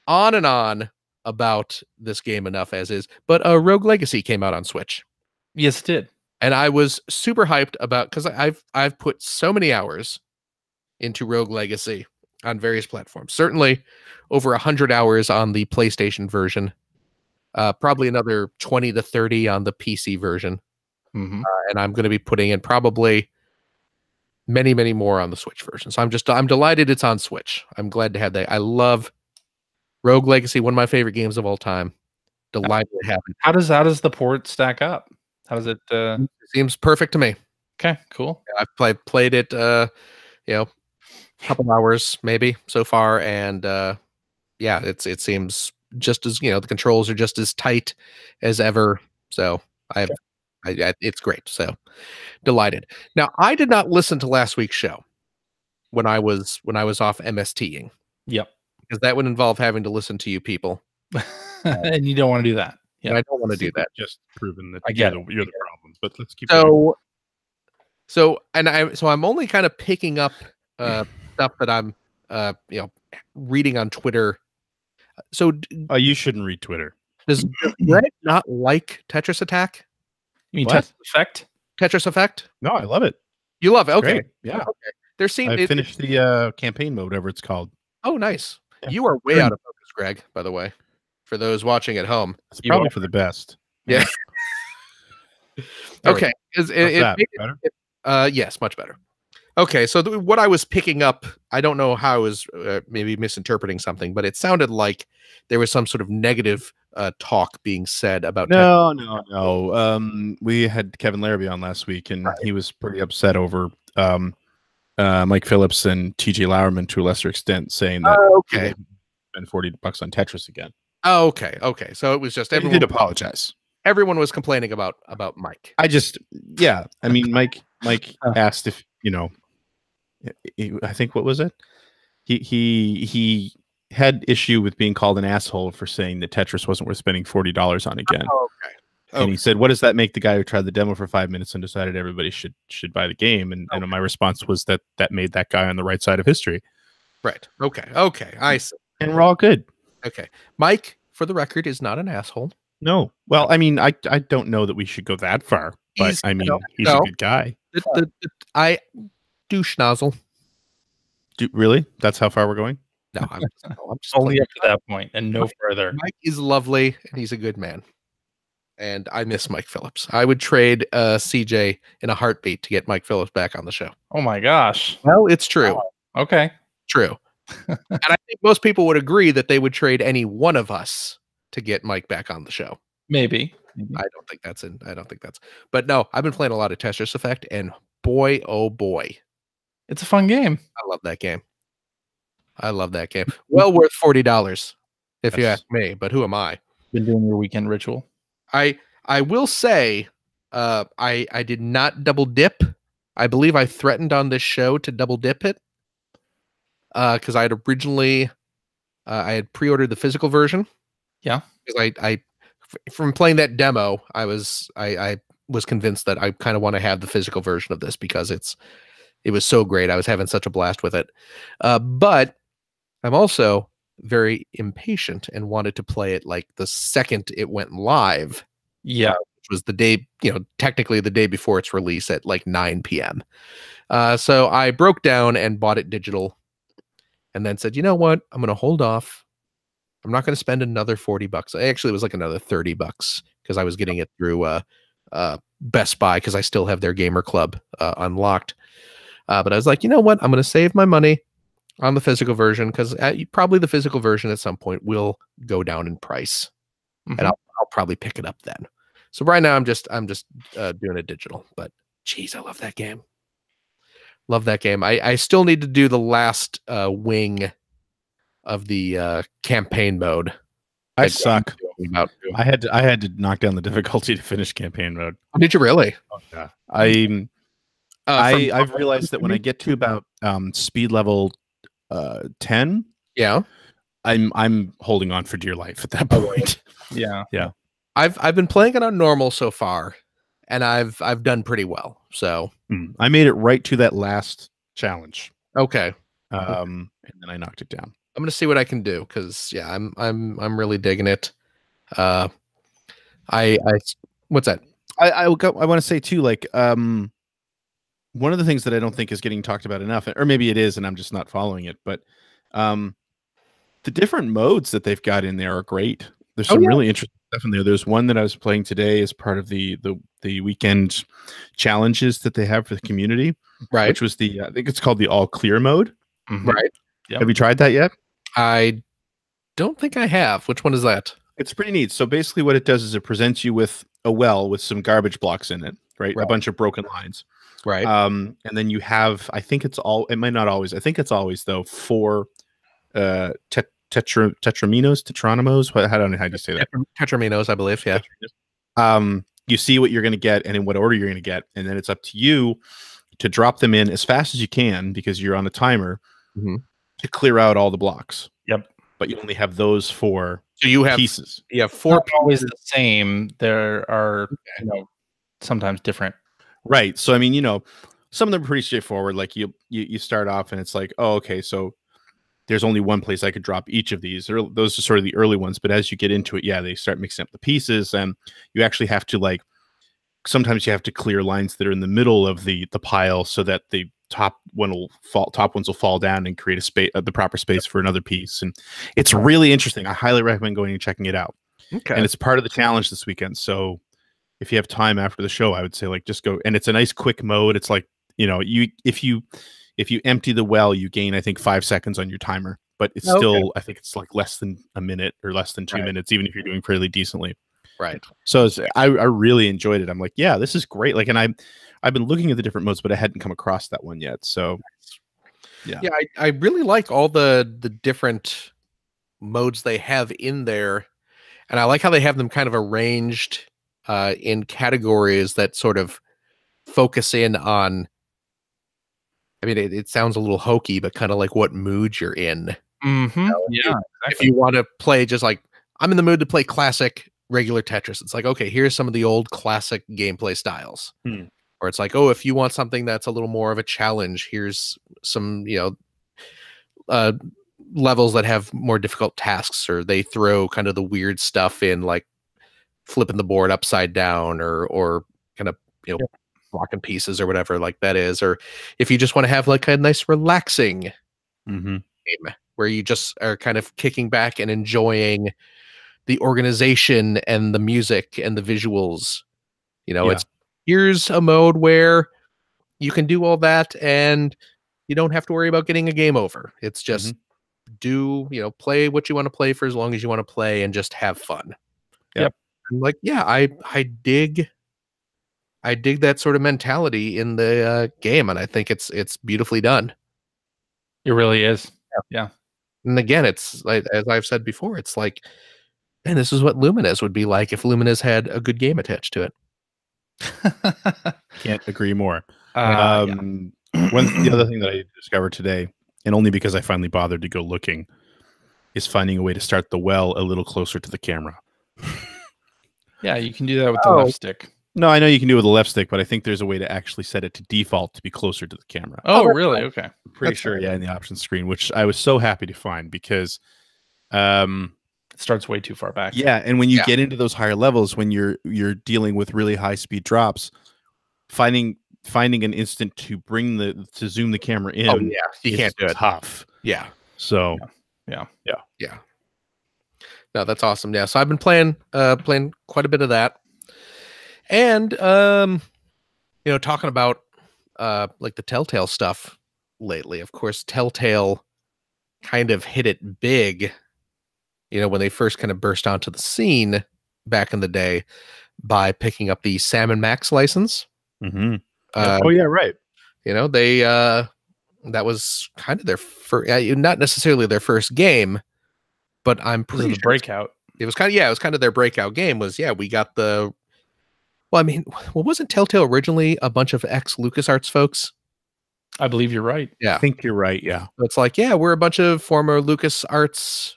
on and on about this game enough as is, but Rogue Legacy came out on Switch. Yes, it did. And I was super hyped about because I've put so many hours into Rogue Legacy on various platforms. Certainly over 100 hours on the PlayStation version. Probably another 20 to 30 on the PC version. Mm-hmm. And I'm going to be putting in probably many, many more on the Switch version. So I'm delighted it's on Switch. I'm glad to have that. I love Rogue Legacy, one of my favorite games of all time. Delighted to have it. How does the port stack up? How does it? Seems perfect to me. Okay, cool. I've played it, a couple hours maybe so far, and yeah, it seems just as the controls are just as tight as ever. So it's great. So delighted. Now I did not listen to last week's show when I was off MSTing. Yep. Because that would involve having to listen to you people, And you don't want to do that. and I don't want to do that. Just proven that I get you're the problem. But let's keep going. So I'm only kind of picking up stuff that I'm reading on Twitter. So You shouldn't read Twitter. does Greg not like Tetris Attack? You mean What? Tetris Effect? Tetris Effect? No, I love it. You love it. Okay. Great. Yeah. There seems I finished the campaign mode, whatever it's called. Oh, nice. Yeah. You are way out of focus, Greg, by the way. For those watching at home. It's You probably are- for the best. Yeah. Okay. How's that? Better? Yes, much better. Okay, so what I was picking up, I don't know how I was maybe misinterpreting something, but it sounded like there was some sort of negative talk being said about No. We had Kevin Larrabee on last week, and he was pretty upset over Mike Phillips and TJ Lowerman to a lesser extent, saying that okay, spend $40 on Tetris again. Oh, okay. So it was just Everyone did apologize. Everyone was complaining about Mike. I mean, Mike asked if I think what was it? He had issue with being called an asshole for saying that Tetris wasn't worth spending $40 on again. Oh, okay. And he said, "What does that make the guy who tried the demo for 5 minutes and decided everybody should buy the game?" And my response was that made that guy on the right side of history. Right. Okay. I see. And we're all good. Okay. Mike, for the record, is not an asshole. No. Well, I mean, I don't know that we should go that far, but he's a good guy. I do schnozzle. Really? That's how far we're going? No, I'm just only up to that point and no further. Mike is lovely and he's a good man. And I miss Mike Phillips. I would trade CJ in a heartbeat to get Mike Phillips back on the show. Oh my gosh. Well, it's true. Oh, okay. True. And I think most people would agree that they would trade any one of us to get Mike back on the show. Maybe. I don't think that's. But no, I've been playing a lot of Tetris Effect, and boy, oh boy, it's a fun game. I love that game. Well worth $40 if you ask me. But who am I? Been doing your weekend ritual. I will say, I did not double dip. I believe I threatened on this show to double dip it, because I had originally, I had pre-ordered the physical version. Yeah, because I from playing that demo, I was convinced that I kind of want to have the physical version of this because it was so great. I was having such a blast with it, but I'm also very impatient and wanted to play it like the second it went live. Yeah, which was the day, technically the day before its release at like 9 p.m. So I broke down and bought it digital, and then said, you know what, I'm going to hold off. I'm not going to spend another $40. Actually, it was like another $30 because I was getting it through Best Buy because I still have their Gamer Club unlocked. But I was like, you know what? I'm going to save my money on the physical version because probably the physical version at some point will go down in price, and I'll probably pick it up then. So right now I'm just doing it digital. But geez, I love that game. I still need to do the last wing of the campaign mode. I suck. I had to knock down the difficulty to finish campaign mode. Did you really? Oh, yeah. I've realized that when I get to about speed level 10, yeah, I'm holding on for dear life at that point. Yeah. I've been playing it on normal so far, and I've done pretty well. So I made it right to that last challenge. Okay. And then I knocked it down. I'm gonna see what I can do because I'm really digging it. What's that? I want to say too, like one of the things that I don't think is getting talked about enough, or maybe it is, and I'm just not following it, but the different modes that they've got in there are great. There's some really interesting stuff in there. There's one that I was playing today as part of the weekend challenges that they have for the community, right? Which was I think it's called the all clear mode, right? Yep. Have you tried that yet? I don't think I have. Which one is that? It's pretty neat. So basically what it does is it presents you with a well with some garbage blocks in it, right? A bunch of broken lines. Right. And then you have, I think it might not always, I think it's always though, 4 tetraminoes. How do you say that? Tetraminos, I believe. Yeah. You see what you're going to get and in what order you're going to get. And then it's up to you to drop them in as fast as you can because you're on a timer to clear out all the blocks. Yep. But you only have those 4 so you have pieces. You have 4 pieces. Always the same. There are sometimes different. Right. So I mean, some of them are pretty straightforward. Like you start off and it's like, oh, okay, so there's only one place I could drop each of these. Those are sort of the early ones. But as you get into it, they start mixing up the pieces, and you actually have to sometimes you have to clear lines that are in the middle of the pile so that the top ones will fall down and create a space, the proper space for another piece. And it's really interesting. I highly recommend going and checking it out. Okay. And it's part of the challenge this weekend. So if you have time after the show, I would say like just go, and it's a nice quick mode. It's like, you know, if you empty the well, you gain, I think, 5 seconds on your timer, but it's Okay. still, I think it's like less than a minute or less than 2 Right. minutes, even if you're doing fairly decently. Right. So I really enjoyed it. I'm like, yeah, this is great. Like, and I've been looking at the different modes, but I hadn't come across that one yet. So Yeah, I really like all the different modes they have in there, and I like how they have them kind of arranged in categories that sort of focus in on. I mean, it sounds a little hokey, but kind of like what mood you're in. Mm-hmm. Yeah. If you want to play just like I'm in the mood to play classic regular Tetris, it's like, okay, here's some of the old classic gameplay styles. Or it's like, oh, if you want something that's a little more of a challenge, here's some, levels that have more difficult tasks, or they throw kind of the weird stuff in, like flipping the board upside down, or kind of, blocking pieces or whatever like that is. Or if you just want to have like a nice relaxing game where you just are kind of kicking back and enjoying the organization and the music and the visuals, it's here's a mode where you can do all that and you don't have to worry about getting a game over. It's just play what you want to play for as long as you want to play and just have fun. Yep. I'm like, yeah, I dig that sort of mentality in the game, and I think it's beautifully done. It really is. Yeah. And again, it's like, as I've said before, it's like, man, this is what Lumines would be like if Lumines had a good game attached to it. Can't agree more. Yeah. The other thing that I discovered today, and only because I finally bothered to go looking, is finding a way to start the well a little closer to the camera. Yeah, you can do that with the left stick. No, I know you can do it with the left stick, but I think there's a way to actually set it to default to be closer to the camera. Oh, really? Okay. I'm pretty sure, in the options screen, which I was so happy to find because it starts way too far back. Yeah, and when you get into those higher levels, when you're dealing with really high speed drops, finding an instant to to zoom the camera in. Oh yeah, you can't do it. Tough. Yeah. So yeah. No, that's awesome. Yeah. So I've been playing quite a bit of that. And talking about like the Telltale stuff lately. Of course, Telltale kind of hit it big, when they first kind of burst onto the scene back in the day by picking up the Sam & Max license. Mm-hmm. Oh yeah, right. They that was kind of their first, not necessarily their first game, but I'm pretty sure breakout. It was kind of their breakout game. We got the. Well, I mean, wasn't Telltale originally a bunch of ex-LucasArts folks? I believe you're right. Yeah, I think you're right. Yeah, it's like, we're a bunch of former LucasArts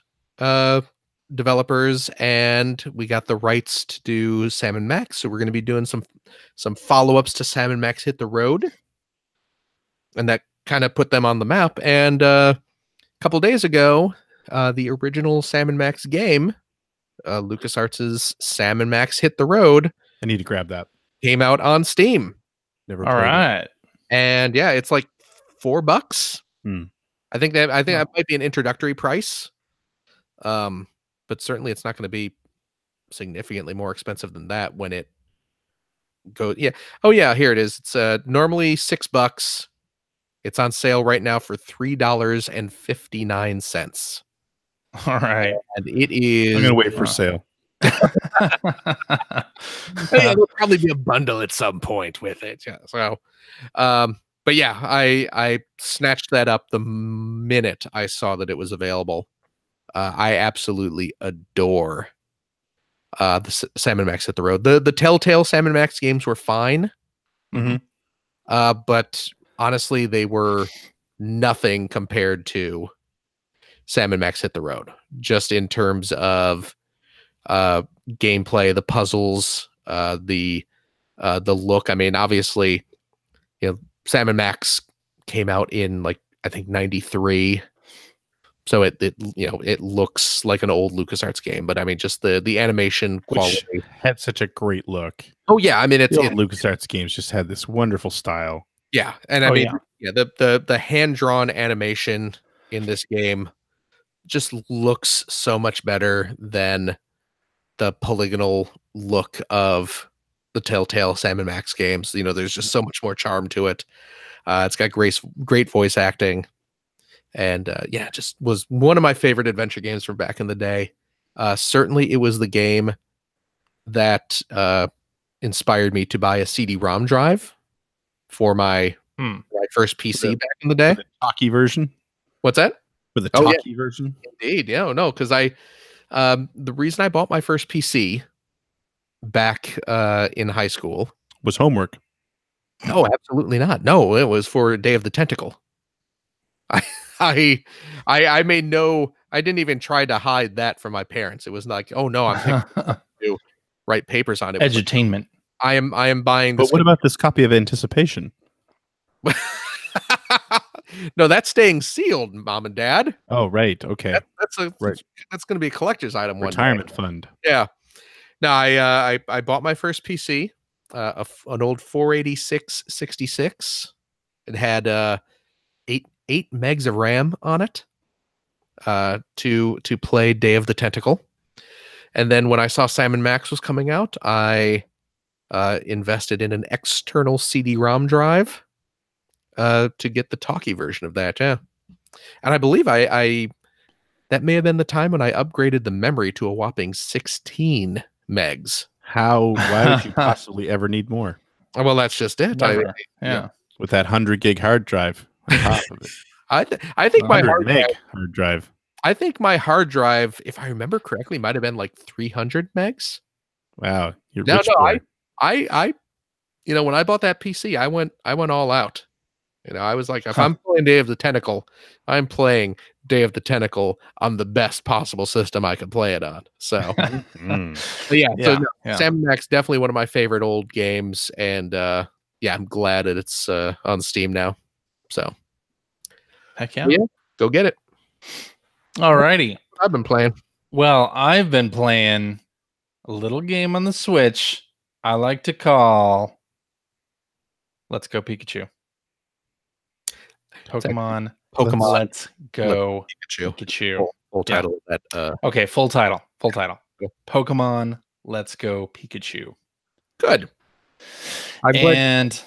developers, and we got the rights to do Sam & Max, so we're going to be doing some follow-ups to Sam & Max Hit the Road, and that kind of put them on the map. And a couple days ago, the original Sam & Max game, LucasArts' Sam & Max Hit the Road, I need to grab that, came out on Steam. Never. All right. It. And it's like $4. I think that might be an introductory price. But certainly it's not going to be significantly more expensive than that when it goes. Yeah. Oh yeah, here it is. It's normally $6. It's on sale right now for $3.59. All right. And it is. I'm gonna wait for sale. There'll probably be a bundle at some point with it. Yeah. So, but yeah, I snatched that up the minute I saw that it was available. I absolutely adore the Sam & Max Hit the Road. The Telltale Sam & Max games were fine, but honestly, they were nothing compared to Sam & Max Hit the Road. Just in terms of gameplay, the puzzles, the look. I mean, obviously, Sam & Max came out in like I think 93. So it looks like an old LucasArts game, but I mean, just the animation quality. Which had such a great look. Oh yeah, I mean, the old LucasArts games just had this wonderful style. Yeah, and I mean, the hand drawn animation in this game just looks so much better than the polygonal look of the Telltale Sam and Max games. You know, there's just so much more charm to it. It's got great voice acting, and yeah, just was one of my favorite adventure games from back in the day. Certainly, it was the game that inspired me to buy a CD-ROM drive for my first PC back in the day. The talkie version. What's that? With the talkie version. Indeed, yeah, no, because the reason I bought my first PC back in high school Was homework. No, absolutely not. No, it was for Day of the Tentacle. I made no. I didn't even try to hide that from my parents. It was like, oh no, I'm to write papers on it. Edutainment. I am buying. But what about this copy of Anticipation? No, that's staying sealed, Mom and Dad. Oh, right. Okay. That's going to be a collector's item. Retirement fund. Yeah. No, I bought my first PC, an old 486-66. It had 8 megs of RAM on it to play Day of the Tentacle. And then when I saw Sam & Max was coming out, I invested in an external CD-ROM drive to get the talkie version of that. Yeah, and I believe I that may have been the time when I upgraded the memory to a whopping 16 megs. Why would you possibly ever need more? Well, that's just it. Yeah. With that 100 gig hard drive on top of it. I think my hard drive. I think my hard drive, if I remember correctly, might have been like 300 megs. Wow, you're no, rich no, boy. I, you know, when I bought that PC, I went all out. You know, I was like, if I'm playing Day of the Tentacle, I'm playing Day of the Tentacle on the best possible system I could play it on. So, but Sam & Max, definitely one of my favorite old games, and yeah, I'm glad that it's on Steam now. So, heck yeah, go get it. Alrighty, I've been playing. Well, I've been playing a little game on the Switch I like to call Let's Go Pikachu. Pokemon Let's Go Pikachu. Full title of that. Okay, full title. Pokemon Let's Go Pikachu. Good. And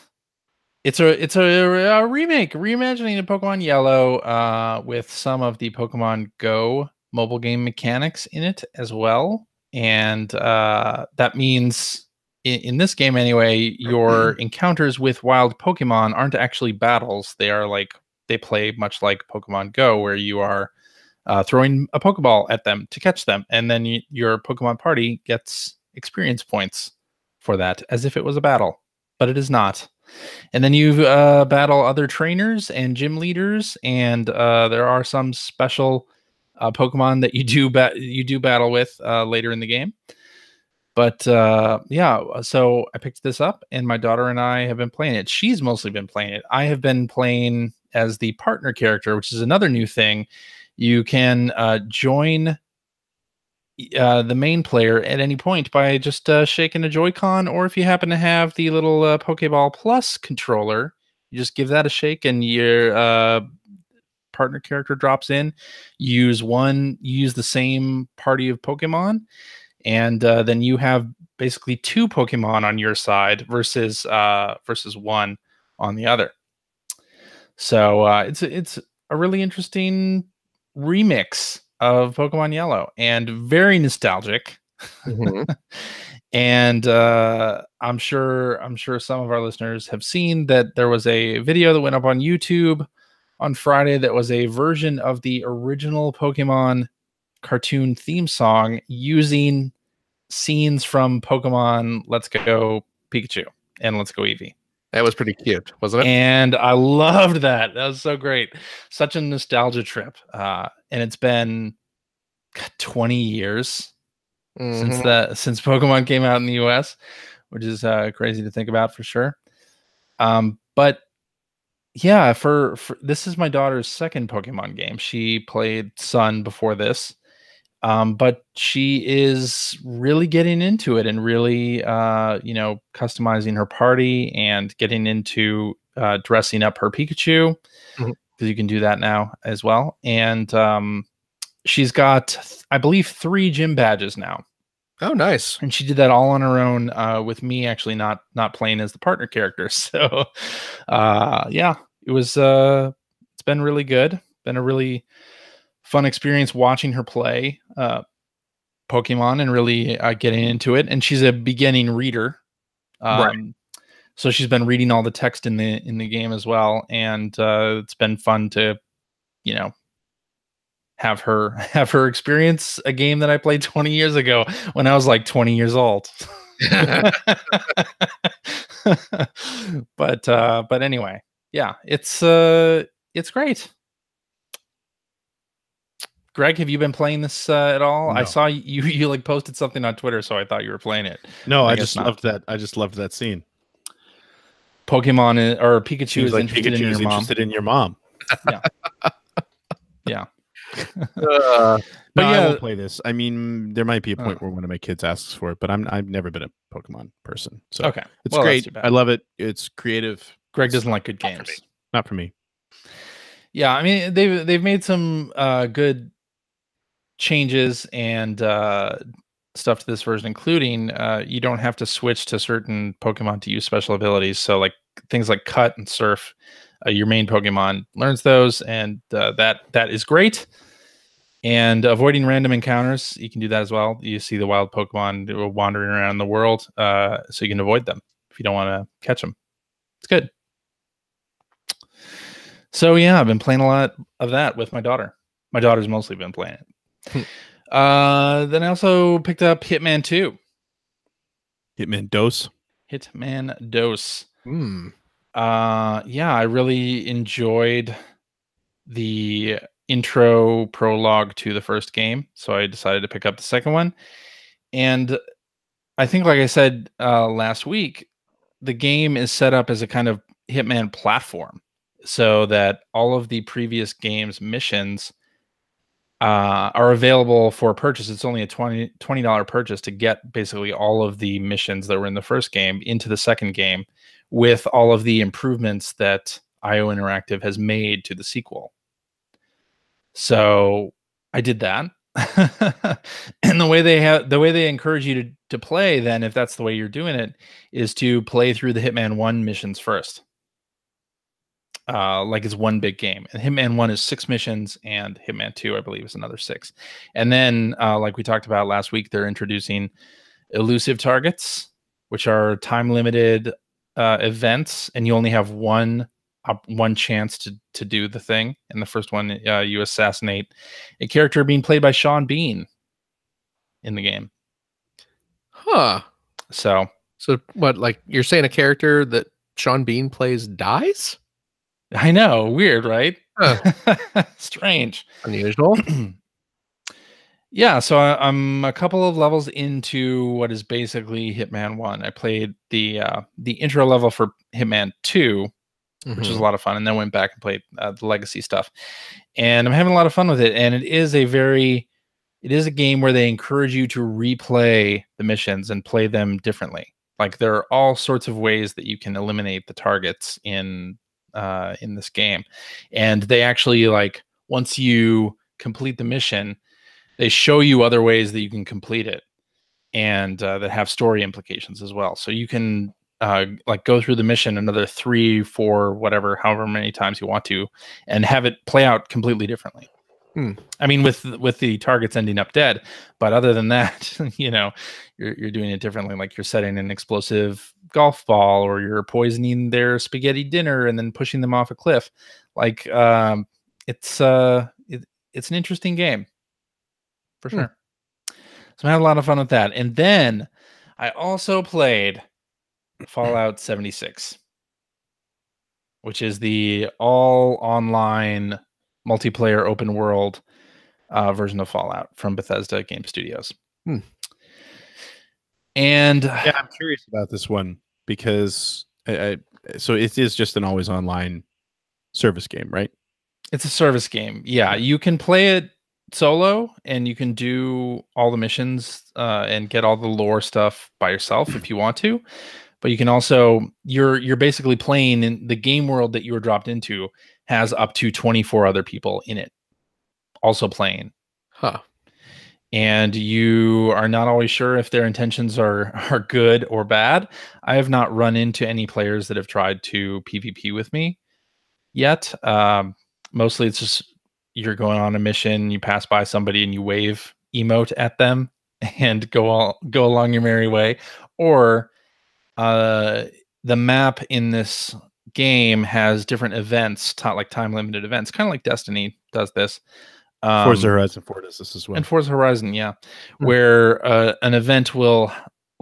it's a remake, reimagining of Pokemon Yellow with some of the Pokemon Go mobile game mechanics in it as well. And that means in this game anyway, your encounters with wild Pokemon aren't actually battles. They are like, they play much like Pokemon Go, where you are throwing a Pokeball at them to catch them. And then your Pokemon party gets experience points for that, as if it was a battle, but it is not. And then you battle other trainers and gym leaders, and there are some special Pokemon that you do battle with later in the game. But yeah, so I picked this up, and my daughter and I have been playing it. She's mostly been playing it. I have been playing as the partner character, which is another new thing. You can join the main player at any point by just shaking a Joy-Con, or if you happen to have the little Pokeball Plus controller, you just give that a shake, and your partner character drops in. You use the same party of Pokemon, and then you have basically 2 Pokemon on your side versus one on the other. So it's a really interesting remix of Pokemon Yellow, and very nostalgic. Mm-hmm. And I'm sure some of our listeners have seen that there was a video that went up on YouTube on Friday that was a version of the original Pokemon cartoon theme song using scenes from Pokemon Let's Go Pikachu and Let's Go Eevee. That was pretty cute, wasn't it? And I loved that. That was so great. Such a nostalgia trip. And it's been 20 years since Pokemon came out in the US, which is crazy to think about for sure. But yeah, for this is my daughter's second Pokemon game. She played Sun before this. But she is really getting into it and really, customizing her party and getting into dressing up her Pikachu, because you can do that now as well. And she's got, I believe, 3 gym badges now. Oh, nice. And she did that all on her own, with me actually not playing as the partner character. So, yeah, it was. It's been really good. Been a really fun experience watching her play Pokemon and really getting into it. And she's a beginning reader, Right. so she's been reading all the text in the game as well. And it's been fun to, you know, have her experience a game that I played 20 years ago when I was like 20 years old. But anyway, yeah, it's great. Greg, have you been playing this at all? I No. saw you like posted something on Twitter, so I thought you were playing it. No, I guess just not. loved that. I just loved that scene. Pokemon or Pikachu Seems is like interested Pikachu in is your mom. interested in your mom. Yeah. But But I yeah, won't play this. I mean, there might be a point where one of my kids asks for it, but I've never been a Pokemon person. So okay. it's Well, that's great. too bad. I love it. It's creative. Greg It's doesn't like good not for games. me. Not for me. Yeah, I mean they've made some good changes and stuff to this version, including you don't have to switch to certain Pokemon to use special abilities. So like things like Cut and Surf, your main Pokemon learns those, and that is great. And avoiding random encounters, you can do that as well. You see the wild Pokemon wandering around the world, so you can avoid them if you don't want to catch them. It's good. So yeah, I've been playing a lot of that with my daughter. My daughter's mostly been playing it. Then I also picked up Hitman 2. Hitman Dose. Hitman Dose. Hmm. Yeah, I really enjoyed the intro prologue to the first game, so I decided to pick up the second one. And I think, like I said last week, the game is set up as a kind of Hitman platform, so that all of the previous game's missions are available for purchase. It's only a $20 purchase to get basically all of the missions that were in the first game into the second game, with all of the improvements that IO Interactive has made to the sequel. So I did that. And the way they encourage you to play, then, if that's the way you're doing it, is to play through the Hitman 1 missions first. Like it's one big game. And Hitman 1 is 6 missions, and Hitman 2, I believe, is another 6. And then, like we talked about last week, they're introducing elusive targets, which are time-limited events, and you only have one chance to do the thing. And the first one, you assassinate a character being played by Sean Bean in the game. Huh. So what, like you're saying a character that Sean Bean plays dies? I know, weird, right? Huh. Strange. Unusual. Yeah, so I'm a couple of levels into what is basically Hitman 1. I played the intro level for Hitman 2, which was a lot of fun, and then went back and played the legacy stuff. And I'm having a lot of fun with it. And it is a game where they encourage you to replay the missions and play them differently. Like, there are all sorts of ways that you can eliminate the targets in this game. And they actually, like, once you complete the mission, they show you other ways that you can complete it, and that have story implications as well. So you can like go through the mission another 3, 4, whatever, however many times you want to, and have it play out completely differently. I mean, with the targets ending up dead, but other than that, you know, you're doing it differently. Like, you're setting an explosive golf ball, or you're poisoning their spaghetti dinner and then pushing them off a cliff. Like, it's an interesting game for sure. So I had a lot of fun with that. And then I also played Fallout 76, which is the all online multiplayer open world version of Fallout from Bethesda Game Studios. And yeah, I'm curious about this one because so it is just an always online service game, right? It's a service game. Yeah, you can play it solo, and you can do all the missions and get all the lore stuff by yourself if you want to. But you can also, you're basically playing in the game world that you were dropped into, has up to 24 other people in it also playing. Huh. and you are not always sure if their intentions are good or bad. I have not run into any players that have tried to PvP with me yet. Mostly it's just you're going on a mission, you pass by somebody and you wave emote at them and go along your merry way. Or the map in this game has different events, like time limited events, kind of like Destiny does this. Forza Horizon 4 does this as well. And Forza Horizon, yeah, where an event will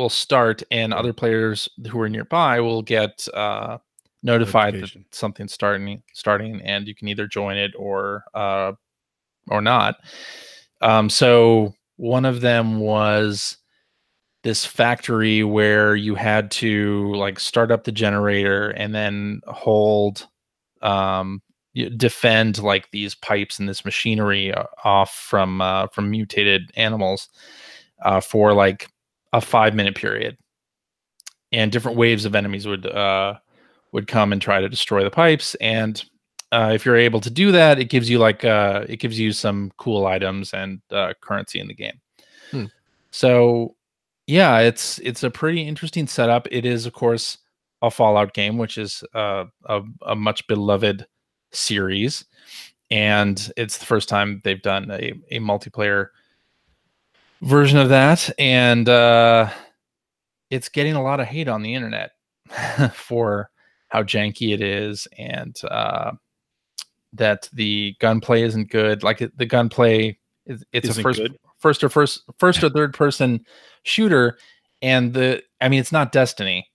start and other players who are nearby will get notified that something's starting, and you can either join it or not. So one of them was this factory where you had to like start up the generator and then hold defend like these pipes and this machinery off from mutated animals for like a 5-minute period, and different waves of enemies would come and try to destroy the pipes. And if you're able to do that, it gives you some cool items and currency in the game. So yeah, it's a pretty interesting setup. It is, of course, a Fallout game, which is a much beloved series, and it's the first time they've done a multiplayer version of that, and it's getting a lot of hate on the internet for how janky it is, and that the gunplay isn't good. Like the gunplay, it's Isn't a first or third person shooter, and it's not Destiny,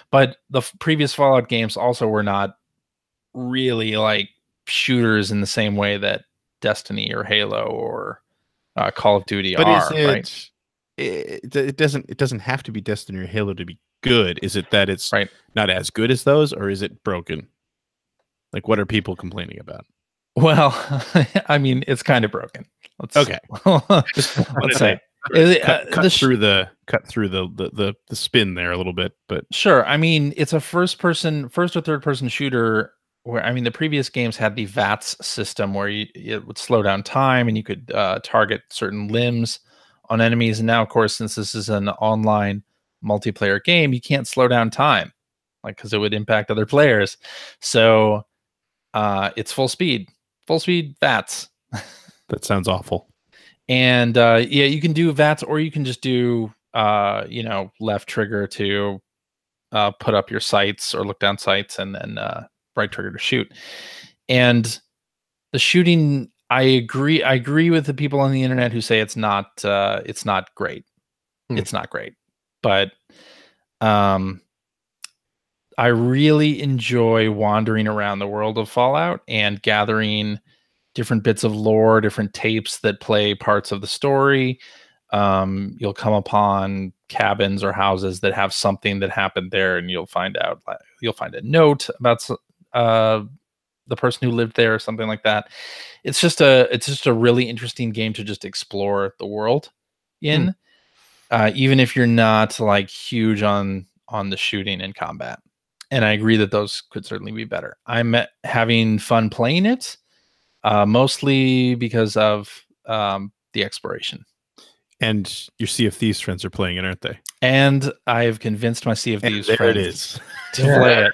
but the previous Fallout games also were not really like shooters in the same way that Destiny or Halo or Call of Duty but are. Right? It doesn't have to be Destiny or Halo to be good. Is it that it's not as good as those, or is it broken? Like, what are people complaining about? Well, I mean, it's kind of broken. Okay. Let's say cut through the spin there a little bit, but sure. I mean, it's a first or third person shooter where, I mean, the previous games had the VATS system where it would slow down time and you could target certain limbs on enemies. And now, of course, since this is an online multiplayer game, you can't slow down time, like, because it would impact other players. So it's full speed VATS. That sounds awful. And yeah, you can do VATS, or you can just do left trigger to put up your sights or look down sights, and then right trigger to shoot. And the shooting, I agree with the people on the internet who say it's not great. It's not great, but I really enjoy wandering around the world of Fallout and gathering different bits of lore, different tapes that play parts of the story. You'll come upon cabins or houses that have something that happened there, and you'll find a note about the person who lived there or something like that. It's just a really interesting game to just explore the world in, even if you're not like huge on the shooting and combat. And I agree that those could certainly be better. I'm having fun playing it, mostly because of the exploration. And your Sea of Thieves friends are playing it, aren't they? And I've convinced my Sea of Thieves friends to play it.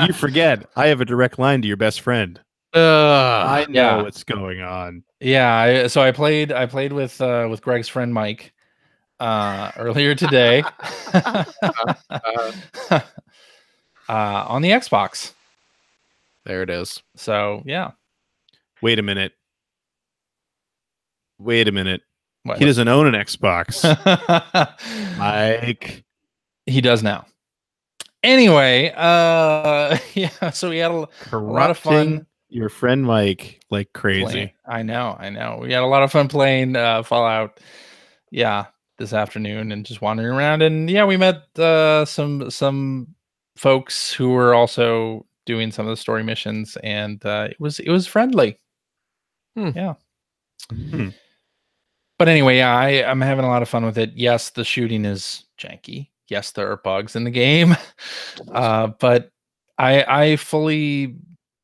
You forget, I have a direct line to your best friend. I know what's going on. Yeah, so I played with Greg's friend Mike earlier today on the Xbox. There it is. So yeah. Wait a minute. What? He doesn't own an Xbox. Mike. He does now. Anyway, yeah, so we had a lot of fun. Your friend Mike like crazy. I know. We had a lot of fun playing Fallout. Yeah, this afternoon and just wandering around, and yeah, we met some folks who were also doing some of the story missions, and it was friendly. Yeah. But anyway, yeah, I'm having a lot of fun with it. Yes, the shooting is janky. Yes, there are bugs in the game, but I fully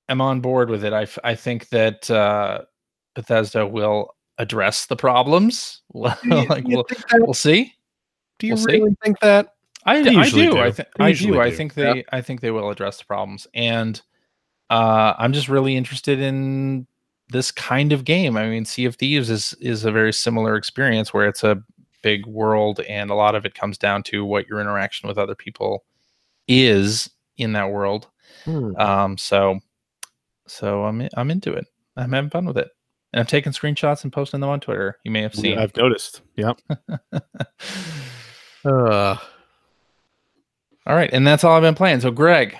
am on board with it. I think that Bethesda will address the problems. Like you think that? we'll see. Do you We'll see. really think that? I usually do. do. I They do. usually I do. think they will address the problems, and I'm just really interested in this kind of game. I mean, Sea of Thieves is a very similar experience where it's a big world, and a lot of it comes down to what your interaction with other people is in that world. So I'm into it. I'm having fun with it, and I'm taking screenshots and posting them on Twitter. You may have seen. I've noticed. Yeah. All right, and that's all I've been playing. So, Greg,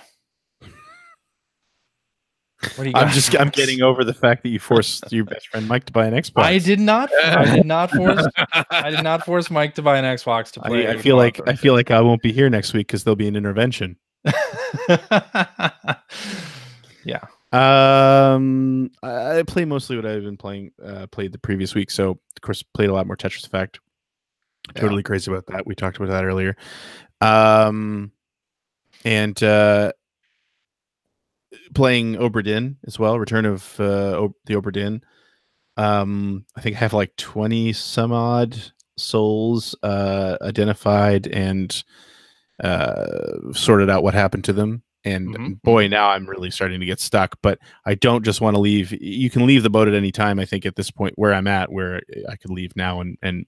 what do you got? I'm getting over the fact that you forced your best friend Mike to buy an Xbox. I did not force Mike to buy an Xbox to play. I feel like I won't be here next week because there'll be an intervention. Yeah. I play mostly what I've been playing. Played the previous week, so of course played a lot more Tetris Effect. Totally crazy about that. We talked about that earlier. And playing Obra Dinn as well. Return of the Obra Dinn. I think I have like 20 some odd souls identified and sorted out what happened to them. And boy, now I'm really starting to get stuck. But I don't just want to leave. You can leave the boat at any time. I think at this point where I'm at, where I could leave now and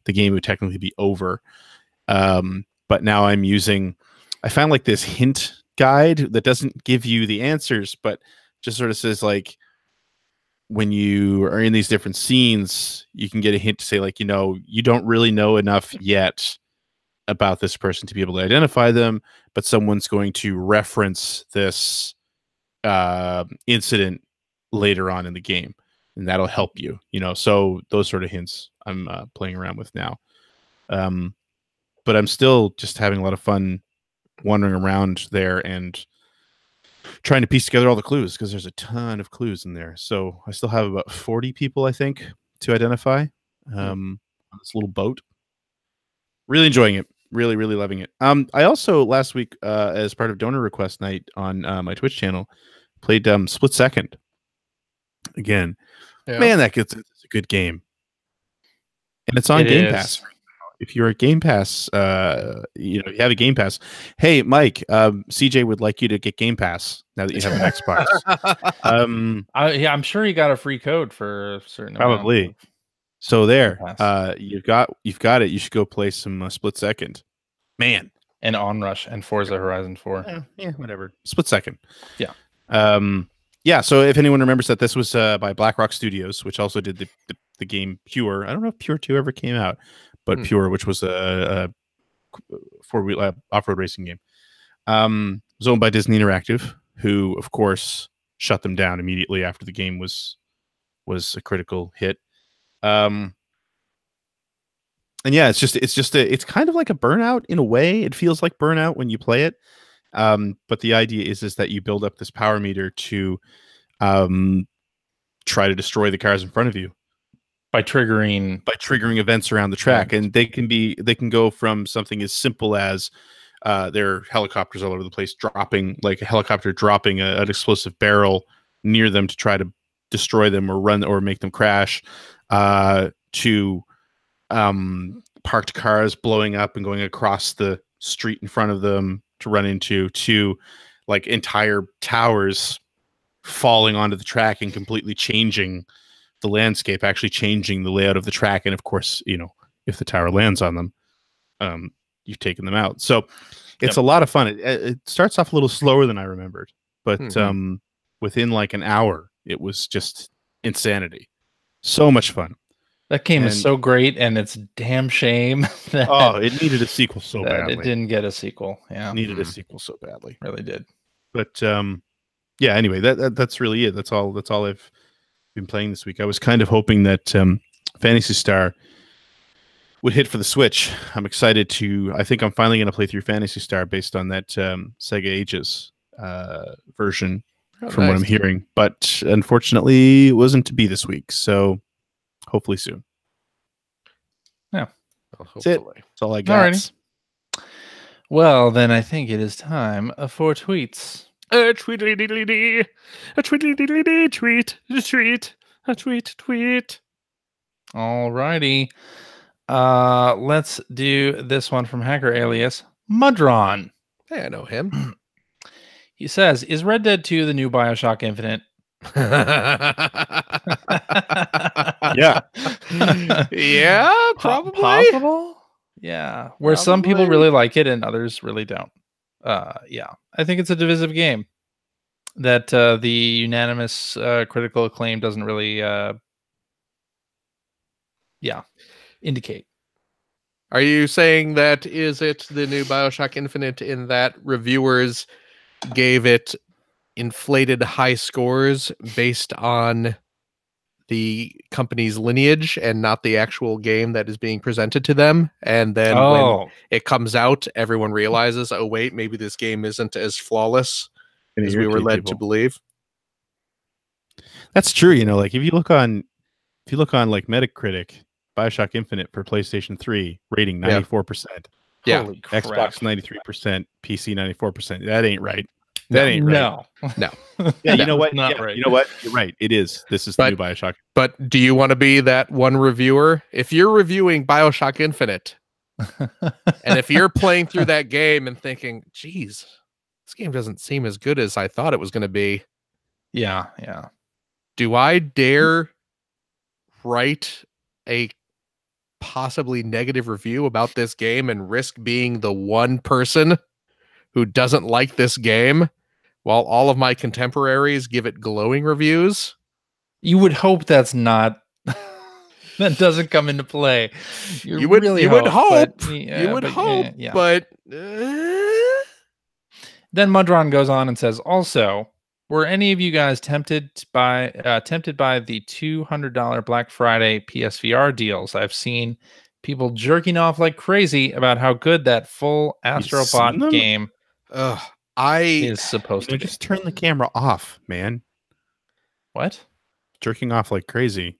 the game would technically be over. But now I'm using. I found like this hint guide that doesn't give you the answers, but just sort of says like when you are in these different scenes, you can get a hint to say like, you don't really know enough yet about this person to be able to identify them, but someone's going to reference this incident later on in the game, and that'll help you. So those sort of hints I'm playing around with now. But I'm still just having a lot of fun wandering around there and trying to piece together all the clues because there's a ton of clues in there. So I still have about 40 people, I think, to identify on this little boat. Really enjoying it. Really, really loving it. I also last week, as part of donor request night on my Twitch channel, played Split Second. Again, man, it's a good game, and it's on Game Pass. If you're a Game Pass, you have a Game Pass. Hey, Mike, CJ would like you to get Game Pass now that you have an Xbox. I'm sure you got a free code for a certain probably. amount. So there, you've got it. You should go play some Split Second, man, and Onrush and Forza Horizon 4. Yeah, whatever. Split Second. Yeah. Yeah. So if anyone remembers that, this was by BlackRock Studios, which also did the game Pure. I don't know if Pure 2 ever came out. But Pure, which was a four-wheel off-road racing game, was owned by Disney Interactive, who, of course, shut them down immediately after the game was a critical hit. And yeah, it's kind of like a Burnout in a way. It feels like Burnout when you play it. But the idea is that you build up this power meter to try to destroy the cars in front of you. By triggering events around the track, and they can go from something as simple as there are helicopters all over the place dropping, like a helicopter dropping an explosive barrel near them to try to destroy them or make them crash, to parked cars blowing up and going across the street in front of them to run into, to like entire towers falling onto the track and completely changing the landscape, actually changing the layout of the track. And of course, if the tower lands on them, you've taken them out. So it's a lot of fun. It starts off a little slower than I remembered, but within like an hour, it was just insanity. So much fun. That game is so great, and it's damn shame that it needed a sequel so badly. It didn't get a sequel. Yeah, it needed a sequel so badly. Really did. But yeah. Anyway, that's really it. That's all I've been playing this week. I was kind of hoping that Phantasy Star would hit for the Switch. I'm excited to. I think I'm finally going to play through Phantasy Star based on that Sega Ages version, from what I'm hearing. But unfortunately, it wasn't to be this week. So hopefully soon. Yeah, that's it. That's all I got. Alrighty. Well, then I think it is time for tweets. A tweet, a tweet, a tweet, a tweet, a tweet, a tweet, tweet. All righty. Let's do this one from Hacker Alias Mudron. Hey, I know him. He says, "Is Red Dead 2 the new BioShock Infinite?" Yeah. Yeah, probably. Possible. Yeah, where some people Probably. really like it and others really don't. Yeah, I think it's a divisive game that the unanimous critical acclaim doesn't really, indicate. Are you saying that is it the new BioShock Infinite in that reviewers gave it inflated high scores based on the company's lineage and not the actual game that is being presented to them? And then when it comes out, everyone realizes, oh wait, maybe this game isn't as flawless Gonna as we were irritate led people. to believe. That's true. You know, like if you look on like Metacritic, BioShock Infinite for PlayStation 3 rating 94%, Yeah. Holy crap. Xbox 93%, PC 94%. That ain't right. That ain't right. No. Yeah, you know what? Not Yeah, right. you know what? You're right. It is. This is the But- new BioShock. But do you want to be that one reviewer? If you're reviewing BioShock Infinite, and if you're playing through that game and thinking, geez, this game doesn't seem as good as I thought it was going to be, yeah. do I dare write a possibly negative review about this game and risk being the one person who doesn't like this game while all of my contemporaries give it glowing reviews? You would hope that's not that doesn't come into play. You would hope. But, You would hope, yeah. but Then Mudron goes on and says, "Also, were any of you guys tempted by the $200 Black Friday PSVR deals? I've seen people jerking off like crazy about how good that full seen Astrobot them? game I is supposed to be." Just turn the camera off, man. What? Jerking off like crazy.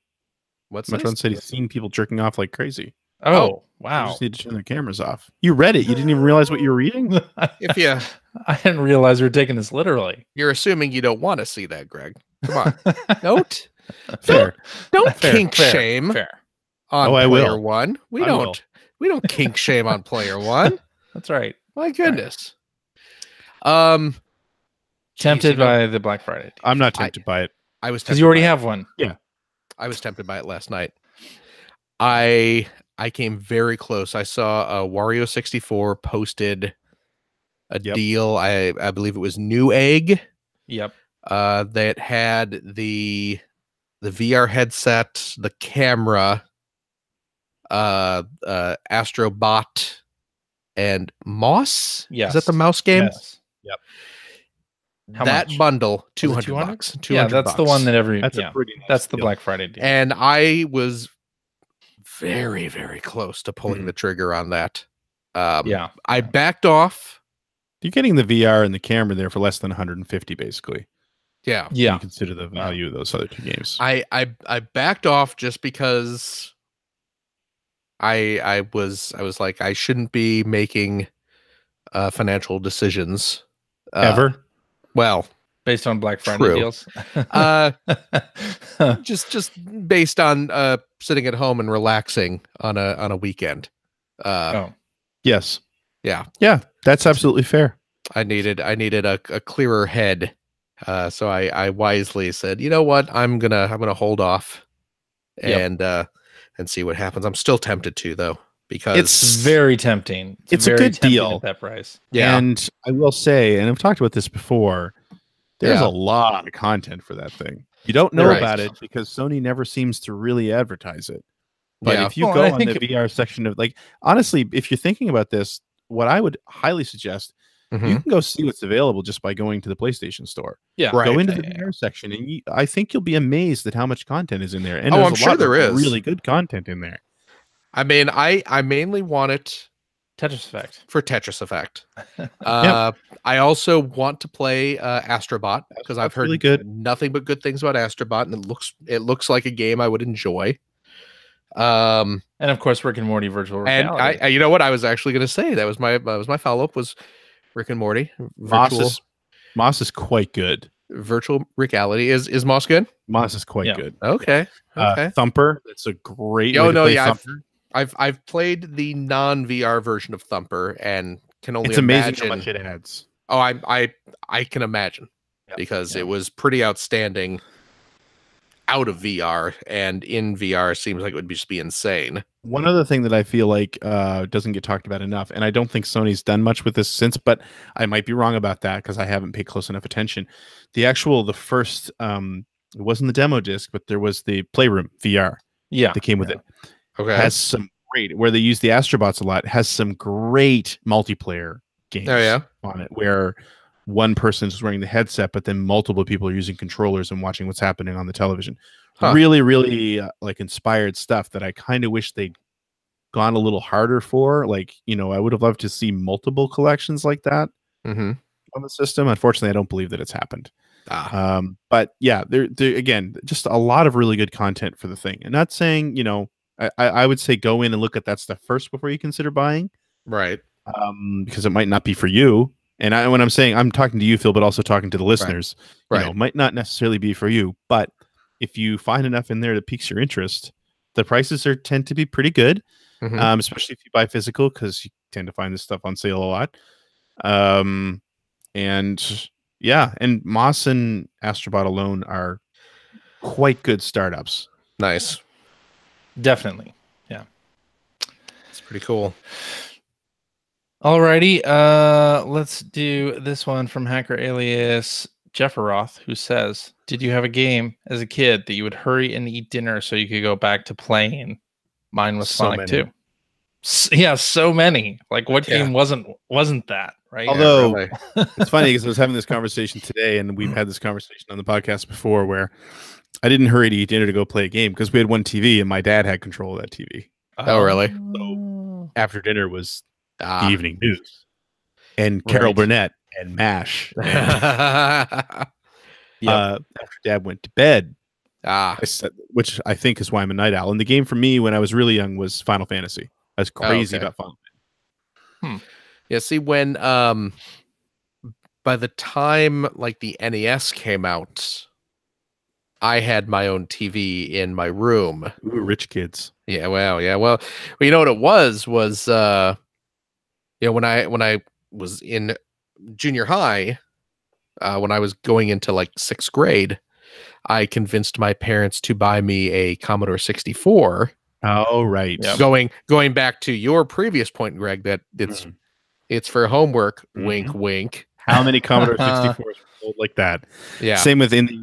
what's Metron this? said he's seen people jerking off like crazy. Oh, You wow. just need to turn their cameras off. You read it. You didn't even realize what you were reading. If you I didn't realize we were taking this literally. you're assuming you don't want to see that, Greg. Come on. Don't Fair. kink shame Fair. on Oh, I player will. one. We I don't kink shame on player one. That's right. My goodness. Tempted you know, by the Black Friday deal. I'm not tempted by it. I was Because tempted you already by it. have one. I was tempted by it last night. I came very close. I saw Wario 64 posted a Yep. deal. I believe it was Newegg Yep. that had the VR headset, the camera, Astrobot, and Moss. Yes. Is that the mouse game? Yes. How that much? bundle, Was it 200 bucks. Yeah, that's the one that That's yeah, a pretty nice that's the deal. Black Friday deal. And I was very, very close to pulling Mhm. the trigger on that. Yeah. I backed off. You're getting the VR and the camera there for less than 150, basically. Yeah. When Yeah. you consider the value of those other two games. I backed off just because I was like, I shouldn't be making financial decisions Ever? Well, Based on Black Friday True. deals. just based on sitting at home and relaxing on a weekend. Oh. Yes. Yeah. Yeah, that's absolutely fair. I needed a clearer head. So I wisely said, you know what, I'm gonna hold off Yep. and see what happens. I'm still tempted to though, because It's very tempting. It's a very good tempting deal. at that price. yeah. And I will say, and I've talked about this before, there's Yeah. a lot of content for that thing. You don't know Right. about it because Sony never seems to really advertise it. But Yeah. if you Well, go and I on think the VR section of, like, honestly, if you're thinking about this, what I would highly suggest, Mhm. you can go see what's available just by going to the PlayStation Store. Yeah. Right. Go into Yeah, the yeah, VR section, and I think you'll be amazed at how much content is in there. And Oh, there's I'm a sure lot of there is. really good content in there. I mean, I mainly want it Tetris Effect. for Tetris Effect. I also want to play Astrobot because I've Astrobot's heard really good. nothing but good things about Astrobot, and it looks like a game I would enjoy. Um, And of course, Rick and Morty Virtual and Reality. I you know what I was actually going to say, that was my follow up was Rick and Morty Moss virtual. is quite good. virtual reality. Is Moss good? Moss is quite Yeah. good. Okay. Okay. Thumper, that's a great Oh way to no, play yeah. Thumper. I've played the non-VR version of Thumper and can only It's amazing imagine. how much it adds. Oh, I can imagine because it was pretty outstanding out of VR, and in VR seems like it would just be insane. One other thing that I feel like doesn't get talked about enough, and I don't think Sony's done much with this since, but I might be wrong about that because I haven't paid close enough attention. The first, it wasn't the demo disc, but there was the Playroom VR that came with it. Okay. Has some great, where they use the Astrobots a lot, has some great multiplayer games on it where one person is wearing the headset, but then multiple people are using controllers and watching what's happening on the television. Really, really like inspired stuff that I kind of wish they'd gone a little harder for. Like, I would have loved to see multiple collections like that on the system. Unfortunately, I don't believe that it's happened. But yeah, there again, just a lot of really good content for the thing. And not saying, I would say go in and look at that stuff first before you consider buying. Right. Because it might not be for you. And when I'm saying, I'm talking to you, Phil, but also talking to the listeners, right. Might not necessarily be for you. But if you find enough in there that piques your interest, the prices tend to be pretty good, especially if you buy physical, because you tend to find this stuff on sale a lot. And Moss and Astrobot alone are quite good startups. Nice. Definitely. Yeah. It's pretty cool. Alrighty, let's do this one from Hacker Alias Jefferoth, who says, did you have a game as a kid that you would hurry and eat dinner so you could go back to playing? Mine was Sonic 2. So many. Like, what game wasn't that, right? Although, it's funny because I was having this conversation today, and we've had this conversation on the podcast before, where I didn't hurry to eat dinner to go play a game because we had one TV, and my dad had control of that TV. Oh, really? So after dinner was the evening news and Carol Burnett and MASH. And, after Dad went to bed, I said, which I think is why I'm a night owl. And the game for me when I was really young was Final Fantasy. I was crazy about Final Fantasy. Yeah, see, when by the time like the NES came out, I had my own TV in my room. Ooh, rich kids. Yeah, well, you know what it was when I was in junior high, when I was going into like 6th grade, I convinced my parents to buy me a Commodore 64. Oh, right. Yep. Going back to your previous point, Greg, that it's for homework. Wink, wink. How many Commodore 64s were sold like that? Yeah. Same with in the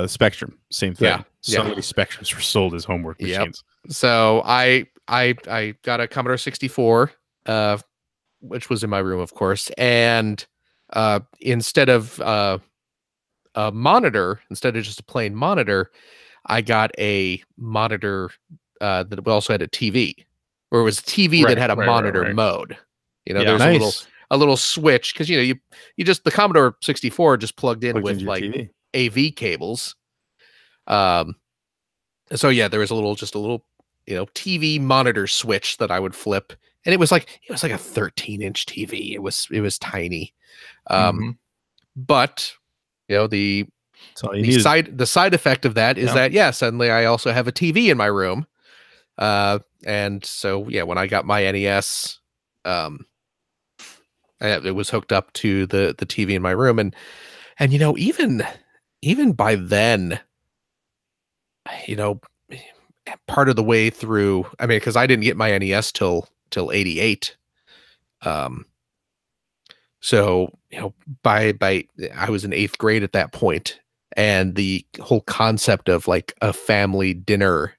UK, Spectrum. Same thing. Yeah. So many Spectrums were sold as homework machines. So I got a Commodore 64, which was in my room, of course, and instead of a monitor, instead of just a plain monitor, I got a monitor that also had a TV, or it was a TV that had a monitor mode. There's a little switch because you just the Commodore 64 just plugged in with like TV. AV cables. So yeah, there was a little TV monitor switch that I would flip, and it was like a 13-inch TV. It was tiny. But the side effect of that is that suddenly I also have a TV in my room. And so when I got my NES, it was hooked up to the TV in my room, and even by then, part of the way through, I mean, because I didn't get my NES till 88. So by I was in 8th grade at that point, and the whole concept of like a family dinner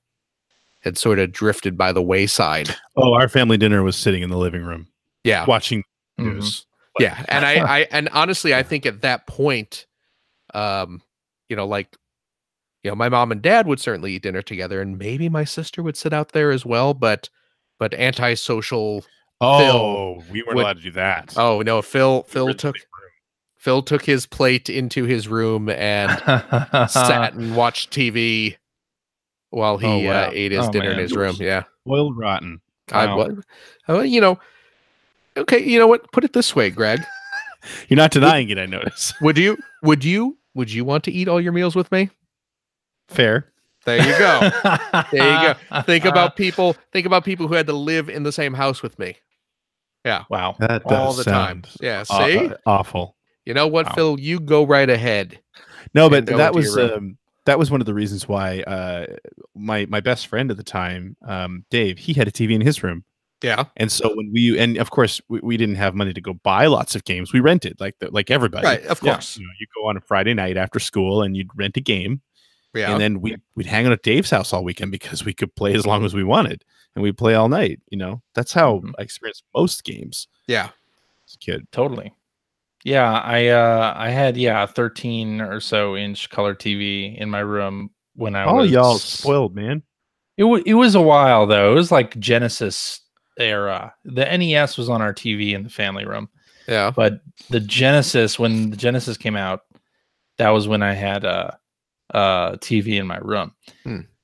had sort of drifted by the wayside. Oh, our family dinner was sitting in the living room. Yeah. Watching news. Yeah. And and honestly, I think at that point, my mom and dad would certainly eat dinner together, and maybe my sister would sit out there as well, but antisocial Phil we weren't allowed to do that. Oh no, Phil took his plate into his room and sat and watched TV while he ate his dinner in his room. Yeah. Boiled rotten. Okay, you know what? Put it this way, Greg. You're not denying it, I notice. Would you would you want to eat all your meals with me? Fair. There you go. There you go. Think about people who had to live in the same house with me. Yeah. Wow. That All does the time. sound Yeah. See? awful. You know what, Wow. Phil? You go right ahead. No, and but go that into was your room. that was one of the reasons why my best friend at the time, Dave, he had a TV in his room. Yeah. And so and of course we didn't have money to go buy lots of games. We rented like everybody. Right. Of Yeah. course. You know, you go on a Friday night after school and you'd rent a game. Yeah. And then we'd hang out at Dave's house all weekend because we could play as long as we wanted, and we'd play all night. You know, that's how Mhm. I experienced most games Yeah. as a kid. Totally. Yeah, I had a 13 or so inch color TV in my room when I Oh, was y'all spoiled, man. It was a while though. It was like Genesis era. The NES was on our TV in the family room, Yeah. but the Genesis, when the Genesis came out, that was when I had a TV in my room.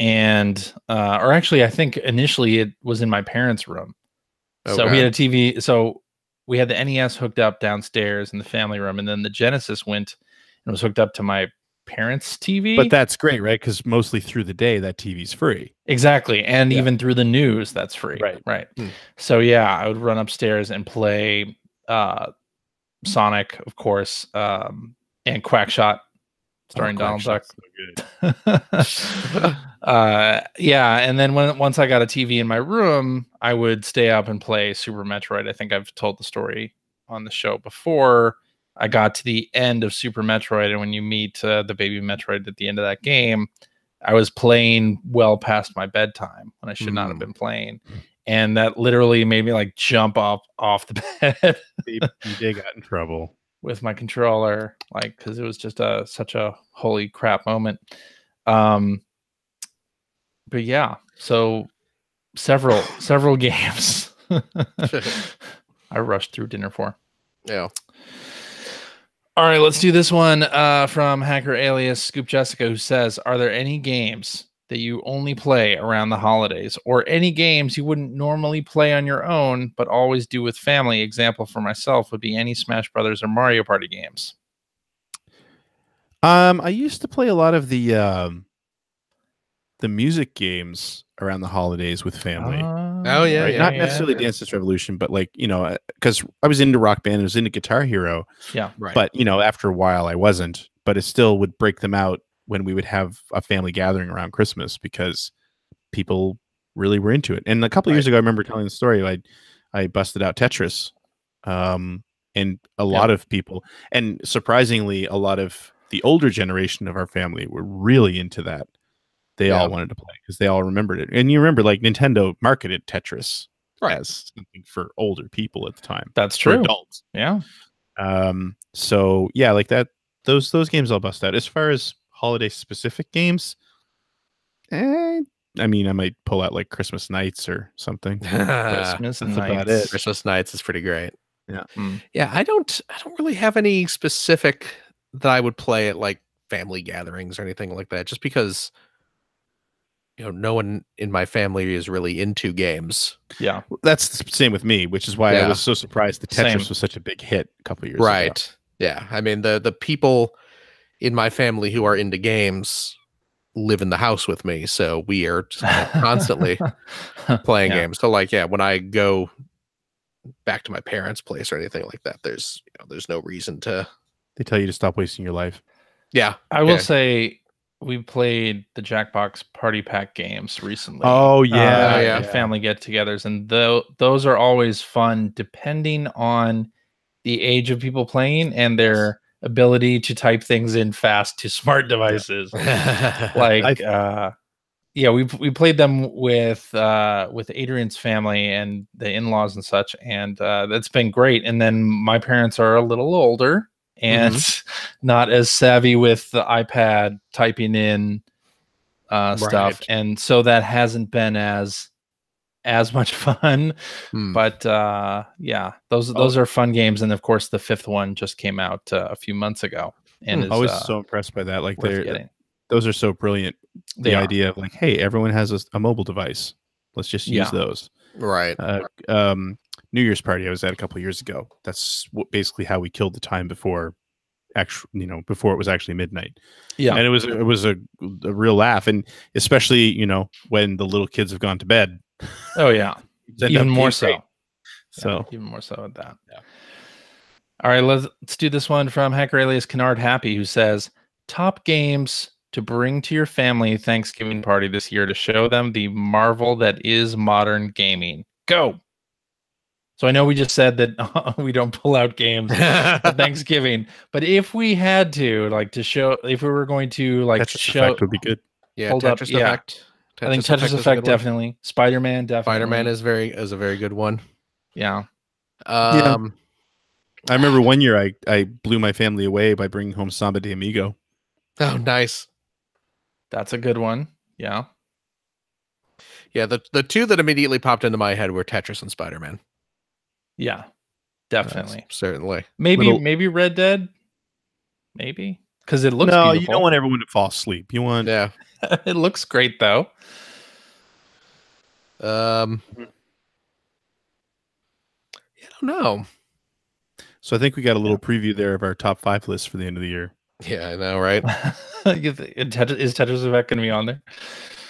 And or actually I think initially it was in my parents' room. So we Okay. had a TV. So we had the NES hooked up downstairs in the family room, and then the Genesis went and was hooked up to my parents' TV. But that's great, right? Because mostly through the day that TV's free. Exactly. And Yeah. even through the news, that's free. Right. So yeah, I would run upstairs and play Sonic, of course, and Quackshot, starring Donald Duck. So good. Yeah, and then once I got a TV in my room, I would stay up and play Super Metroid. I think I've told the story on the show before. I got to the end of Super Metroid, and when you meet the baby Metroid at the end of that game, I was playing well past my bedtime when I should not have been playing, and that literally made me like jump off the bed BJ got in trouble with my controller, like, because it was just such a holy crap moment. But yeah, so several games I rushed through dinner for. Yeah. All right, let's do this one from Hacker Alias Scoop Jessica, who says, are there any games that you only play around the holidays, or any games you wouldn't normally play on your own but always do with family? Example for myself would be any Smash Brothers or Mario Party games. I used to play a lot of the music games around the holidays with family. Oh, yeah, Right? yeah, Not necessarily Dance Dance Revolution, but like, you know, because I was into Rock Band and I was into Guitar Hero. Yeah. Right. But, you know, after a while I wasn't, but it still would break them out when we would have a family gathering around Christmas because people really were into it. And a couple of years ago, I remember telling the story, I busted out Tetris. And a lot of people, and surprisingly, a lot of the older generation of our family were really into that. They all wanted to play because they all remembered it. And you remember, like, Nintendo marketed Tetris as something for older people at the time. That's for true. adults. Yeah. So yeah, like that. Those games I'll bust out. As far as holiday specific games, I mean, I might pull out like Christmas Nights or something. Christmas That's about Nights. it. Christmas Nights is pretty great. Yeah. Yeah, I don't really have any specific that I would play at like family gatherings or anything like that, just because, you know, no one in my family is really into games. Yeah. That's the same with me, which is why I was so surprised the Tetris Same. was such a big hit a couple years ago. Right. Yeah. I mean, the people in my family who are into games live in the house with me, so we are just constantly playing games. So like, yeah, when I go back to my parents' place or anything like that, there's no reason to. They tell you to stop wasting your life. Yeah. I will say we played the Jackbox Party Pack games recently. Oh yeah, at family get-togethers, and those are always fun, depending on the age of people playing and their ability to type things in fast to smart devices. Like, we played them with Adrian's family and the in-laws and such, and that's been great. And then my parents are a little older and not as savvy with the iPad typing in stuff, and so that hasn't been as much fun. But those are fun games. And of course the fifth one just came out a few months ago, and I was so impressed by that. Like, those are so brilliant. The idea of like, hey, everyone has a mobile device, let's just use those. Right. New Year's party I was at a couple of years ago, that's basically how we killed the time before before it was actually midnight. Yeah. And it was a real laugh, and especially when the little kids have gone to bed. Oh yeah. Even more so. Great. So yeah, even more so at that. Yeah. All right, let's do this one from Hacker Alias Kennard Happy, who says, top games to bring to your family Thanksgiving party this year to show them the marvel that is modern gaming. Go. So I know we just said that we don't pull out games for Thanksgiving, but if we had to, like, to show, if we were going to like Tetris show, Effect would be good. Yeah, hold up, Tetris yeah. Effect. I think Tetris is a Effect good one. definitely. Spider-Man definitely. Spider-Man is a very good one. Yeah. I remember one year I blew my family away by bringing home Samba de Amigo. Oh, nice. That's a good one. Yeah. Yeah, the two that immediately popped into my head were Tetris and Spider-Man. Yeah. Definitely. Certainly. Maybe Red Dead. Maybe. Because it looks beautiful. You don't want everyone to fall asleep. You want It looks great though. I don't know. So I think we got a little preview there of our top 5 list for the end of the year. Yeah, I know, right? Is Tetris Effect going to be on there?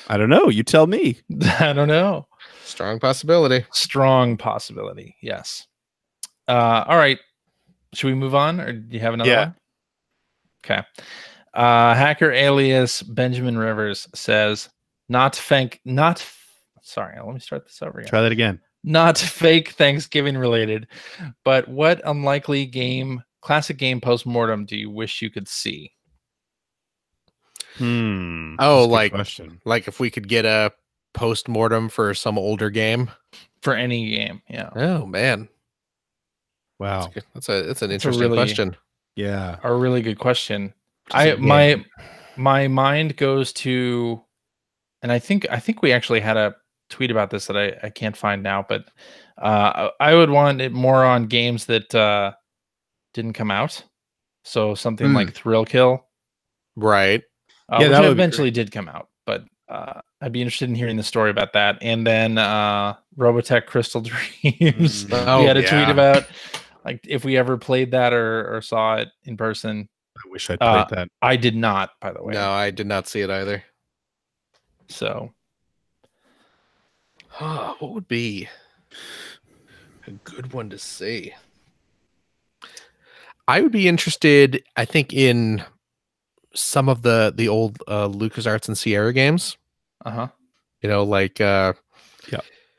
I don't know. You tell me. I don't know. Strong possibility. Strong possibility. Yes. All right. Should we move on, or do you have another one? Okay. Hacker Alias Benjamin Rivers says, sorry, let me start this over again. Try that again. Not fake Thanksgiving related, but what unlikely classic game post-mortem do you wish you could see? Oh, like if we could get a post-mortem for some older game? For any game, yeah. Oh, man. Wow. That's an interesting question. Yeah. A really good question. My mind goes to, and I think we actually had a tweet about this that I can't find now, but I would want it more on games that didn't come out. So something like Thrill Kill. Right. Which eventually did come out, but I'd be interested in hearing the story about that. And then Robotech Crystal Dreams. We had a tweet about, like, if we ever played that or saw it in person. I wish I'd played that. I did not, by the way. No, I did not see it either. So, what would be a good one to see? I would be interested, I think, in some of the old LucasArts and Sierra games. Like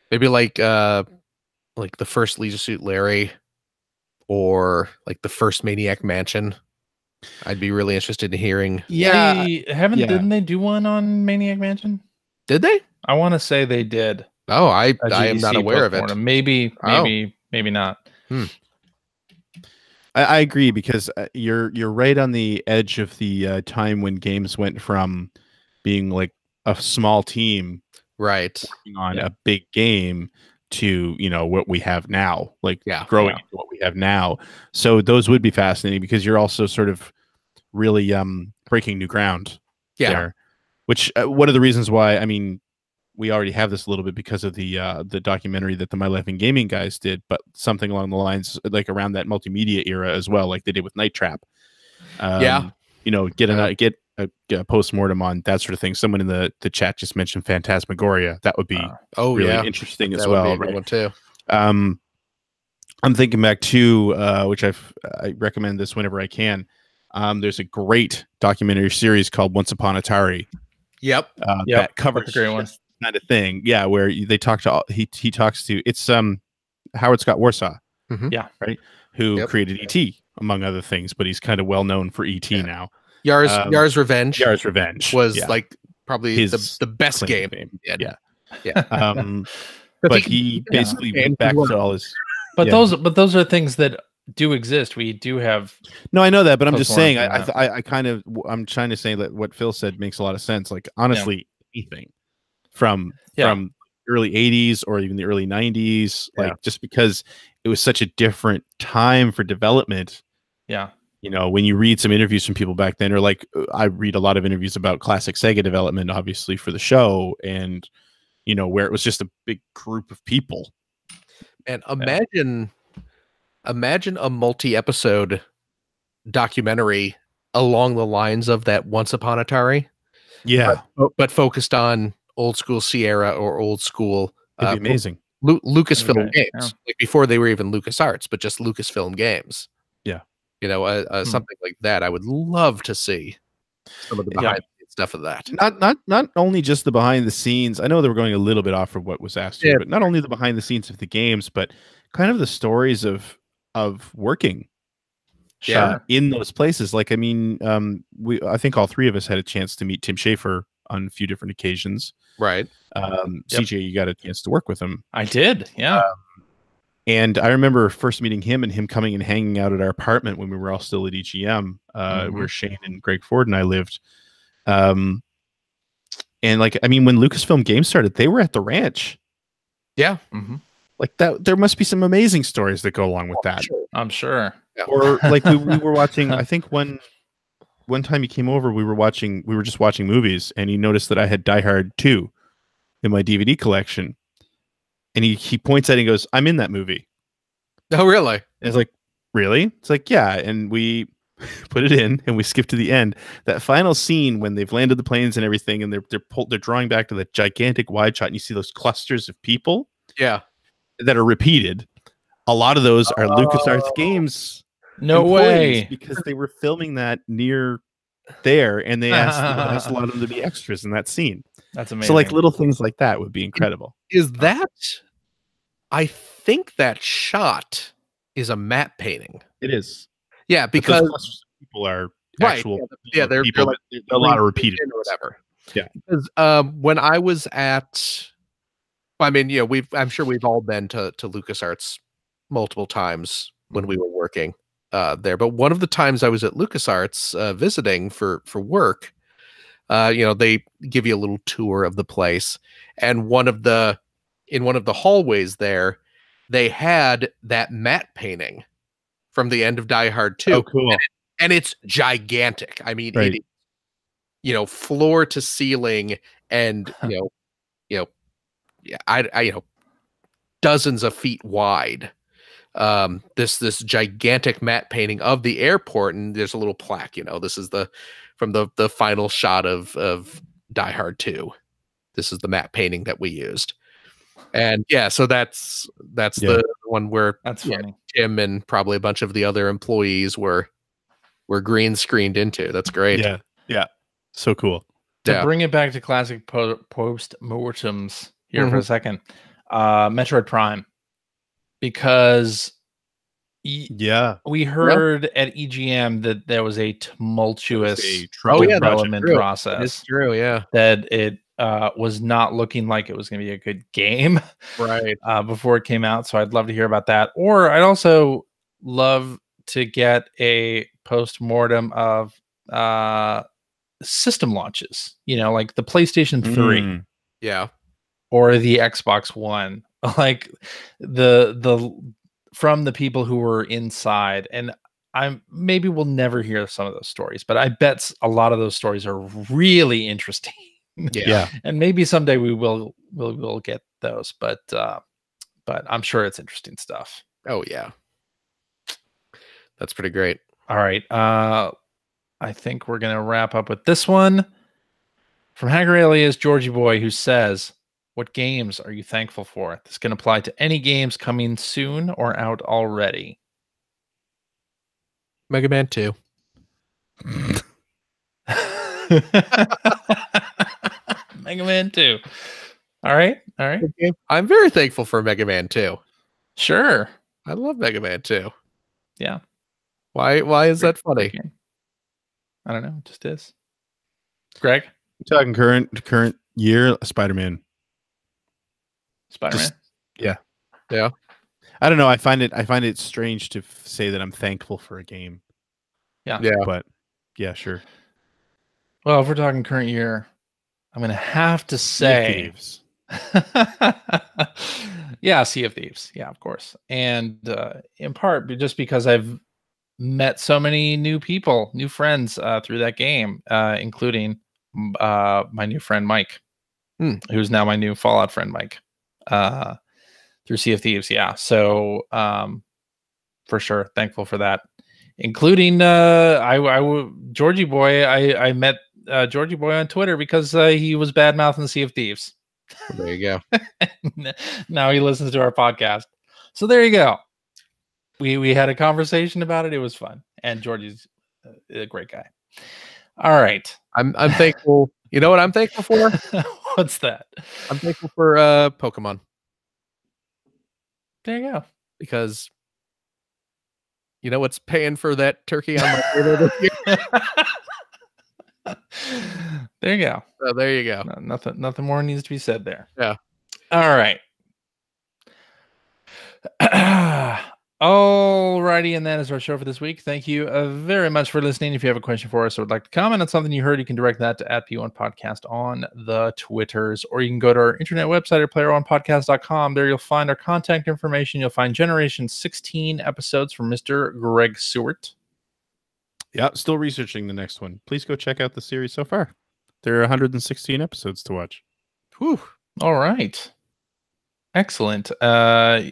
maybe like the first Leisure Suit Larry, or like the first Maniac Mansion. I'd be really interested in hearing. Yeah, didn't they do one on Maniac Mansion? Did they? I want to say they did. Oh, I am not aware of it. Maybe not. I agree, because you're right on the edge of the time when games went from being like a small team, right, working on a big game, to what we have now, growing into what we have now. So those would be fascinating, because you're also sort of really breaking new ground there. Which one of the reasons why, I mean, we already have this a little bit because of the documentary that the My Life in Gaming guys did, but something along the lines like around that multimedia era as well, like they did with Night Trap. Get a post-mortem on that sort of thing. Someone in the chat just mentioned Phantasmagoria. That would be really interesting as well. Would be a good one too. I'm thinking back to which I recommend this whenever I can. There's a great documentary series called Once Upon Atari. That covers a great one. Kind of thing, where they talk to he talks to, it's Howard Scott Warsaw, right, who created E.T. among other things, but he's kind of well known for E.T. now. Yar's Revenge. Yar's Revenge was like probably the best game. But he basically went back to all his. But those are things that do exist. We do have. No, I know that, but I'm just saying. I'm trying to say that what Phil said makes a lot of sense. Like, honestly, anything from early 80s or even the early 90s, just because it was such a different time for development. When you read some interviews from people back then, or like I read a lot of interviews about classic Sega development, obviously for the show, and where it was just a big group of people. And imagine a multi-episode documentary along the lines of that Once Upon Atari, Yeah, but focused on old school Sierra or old school it'd be amazing. Lucasfilm Okay, games, yeah. like before they were even LucasArts, but just Lucasfilm games. Yeah. You know, something like that. I would love to see some of the Yeah. behind the scenes stuff of that. Not only just the behind the scenes. I know they were going a little bit off of what was asked here, Yeah. but not only the behind the scenes of the games, but kind of the stories of working Sure. in those places. Like, I mean, I think all three of us had a chance to meet Tim Schafer on a few different occasions. Right. CJ, you got a chance to work with him. I did. Yeah. And I remember first meeting him and him coming and hanging out at our apartment when we were all still at EGM, where Shane and Greg Ford and I lived. And like, I mean, when Lucasfilm Games started, they were at the ranch. Yeah. Like that, there must be some amazing stories that go along with that. I'm sure. Yeah. Or like we were watching, I think one time he came over, we were just watching movies, and he noticed that I had Die Hard 2 in my DVD collection. And he points at it and goes, "I'm in that movie." Oh, really? And it's like, really? It's like, yeah. And we put it in and we skip to the end. That final scene when they've landed the planes and everything, and they're drawing back to the gigantic wide shot, and you see those clusters of people Yeah. that are repeated. A lot of those are LucasArts games. No employees, way. because they were filming that near there, and they asked a lot of them to be extras in that scene. That's amazing. So like little things like that would be incredible. Is that? I think that shot is a matte painting. It is. Yeah, But those because clusters of people are Right, actual yeah, they're people. like But a lot of repeated or whatever. Yeah. Because when I was at, I mean, you know, I'm sure we've all been to LucasArts multiple times when we were working there. But one of the times I was at LucasArts visiting for work, you know, they give you a little tour of the place, and in one of the hallways there, they had that matte painting from the end of Die Hard 2. Oh, cool. And it's gigantic. I mean, Right. it, you know, floor to ceiling, and you know, yeah, I you know, dozens of feet wide. This gigantic matte painting of the airport, and there's a little plaque. You know, this is from the final shot of Die Hard 2. This is the matte painting that we used. And yeah, so that's Yeah. the one where That's funny. Tim and probably a bunch of the other employees were green screened into. That's great. Yeah. Yeah. So cool. To Yeah. bring it back to classic post-mortems here for a second, Metroid Prime, because Yeah. we heard at EGM that there was a tumultuous Oh yeah, that's development true. process, It's true. Yeah. that it was not looking like it was going to be a good game Right. before it came out. So I'd love to hear about that. Or I'd also love to get a post-mortem of system launches, you know, like the PlayStation 3 Yeah. or the Xbox One, like the from the people who were inside. And maybe we'll never hear some of those stories, but I bet a lot of those stories are really interesting. Yeah. And maybe someday we'll get those, but I'm sure it's interesting stuff. Oh yeah. That's pretty great. All right. I think we're gonna wrap up with this one from Hacker Alias Georgie Boy, who says, "What games are you thankful for?" This can apply to any games coming soon or out already. Mega Man 2. Mega Man 2. All right. I'm very thankful for Mega Man 2. Sure. I love Mega Man 2. Yeah. Why is that funny? Great game. I don't know. It just is. Greg? Talking current year, Spider-Man. Spider-Man? Yeah. I don't know. I find it strange to say that I'm thankful for a game. Yeah. But yeah, sure. Well, if we're talking current year, I'm going to have to Sea of say... Thieves. Yeah, Sea of Thieves. Yeah, of course. And in part just because I've met so many new people, new friends through that game, including my new friend Mike, who's now my new Fallout friend Mike, through Sea of Thieves. Yeah, so for sure, thankful for that. including Georgie Boy. I met Georgie Boy on Twitter because he was bad mouthing Sea of Thieves. There you go. Now he listens to our podcast. So there you go. We had a conversation about it. It was fun, and Georgie's a great guy. All right, I'm thankful. You know what I'm thankful for? What's that? I'm thankful for Pokemon. There you go. Because you know what's paying for that turkey on my table this year? There you go. There you go. No, nothing more needs to be said there. Yeah. All right. Alrighty, and that is our show for this week. Thank you very much for listening. If you have a question for us or would like to comment on something you heard, you can direct that to @P1 Podcast on the Twitters, or you can go to our internet website at player1podcast.com. There you'll find our contact information. You'll find Generation 16 episodes from Mr. Greg Seward. Yeah, still researching the next one. Please go check out the series so far. There are 116 episodes to watch. Whew. All right. Excellent.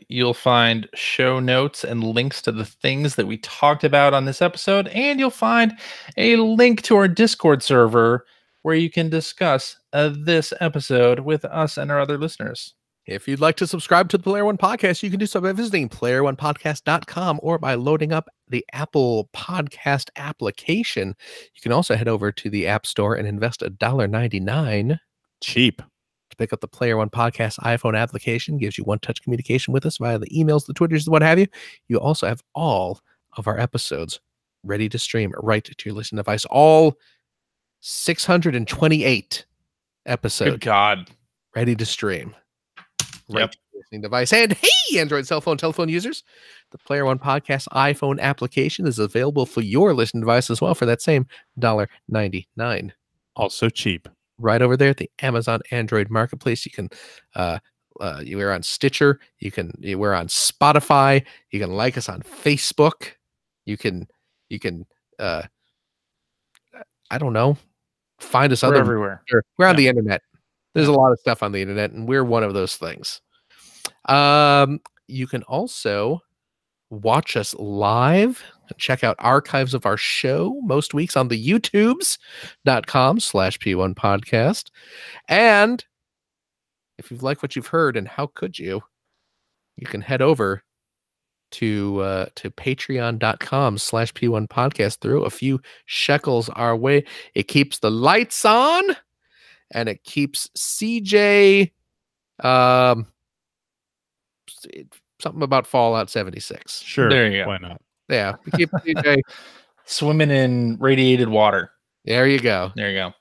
You'll find show notes and links to the things that we talked about on this episode, and you'll find a link to our Discord server where you can discuss this episode with us and our other listeners. If you'd like to subscribe to the Player One Podcast, you can do so by visiting player1podcast.com or by loading up the Apple Podcast application. You can also head over to the App Store and invest $1.99. Cheap. To pick up the Player One Podcast iPhone application. Gives you one-touch communication with us via the emails, the Twitters, what have you. You also have all of our episodes ready to stream right to your listening device. All 628 episodes. Good God. Ready to stream. Right Yep. to your listening device. And hey, Android telephone users, the Player One Podcast iPhone application is available for your listening device as well for that same $1.99. Also cheap. Right over there at the Amazon Android Marketplace. You can you're on Stitcher, we're on Spotify, you can like us on Facebook, you can I don't know, find us We're other everywhere. we're on Yeah. the internet. There's a lot of stuff on the internet, and we're one of those things. You can also watch us live and check out archives of our show most weeks on the youtubes.com/P1 podcast. And if you've liked what you've heard, and how could you can head over to patreon.com/P1 podcast. Throw a few shekels our way. It keeps the lights on, and it keeps CJ something about Fallout 76. Sure. There you go. Why not? Yeah, we keep CJ. Swimming in radiated water. There you go. There you go.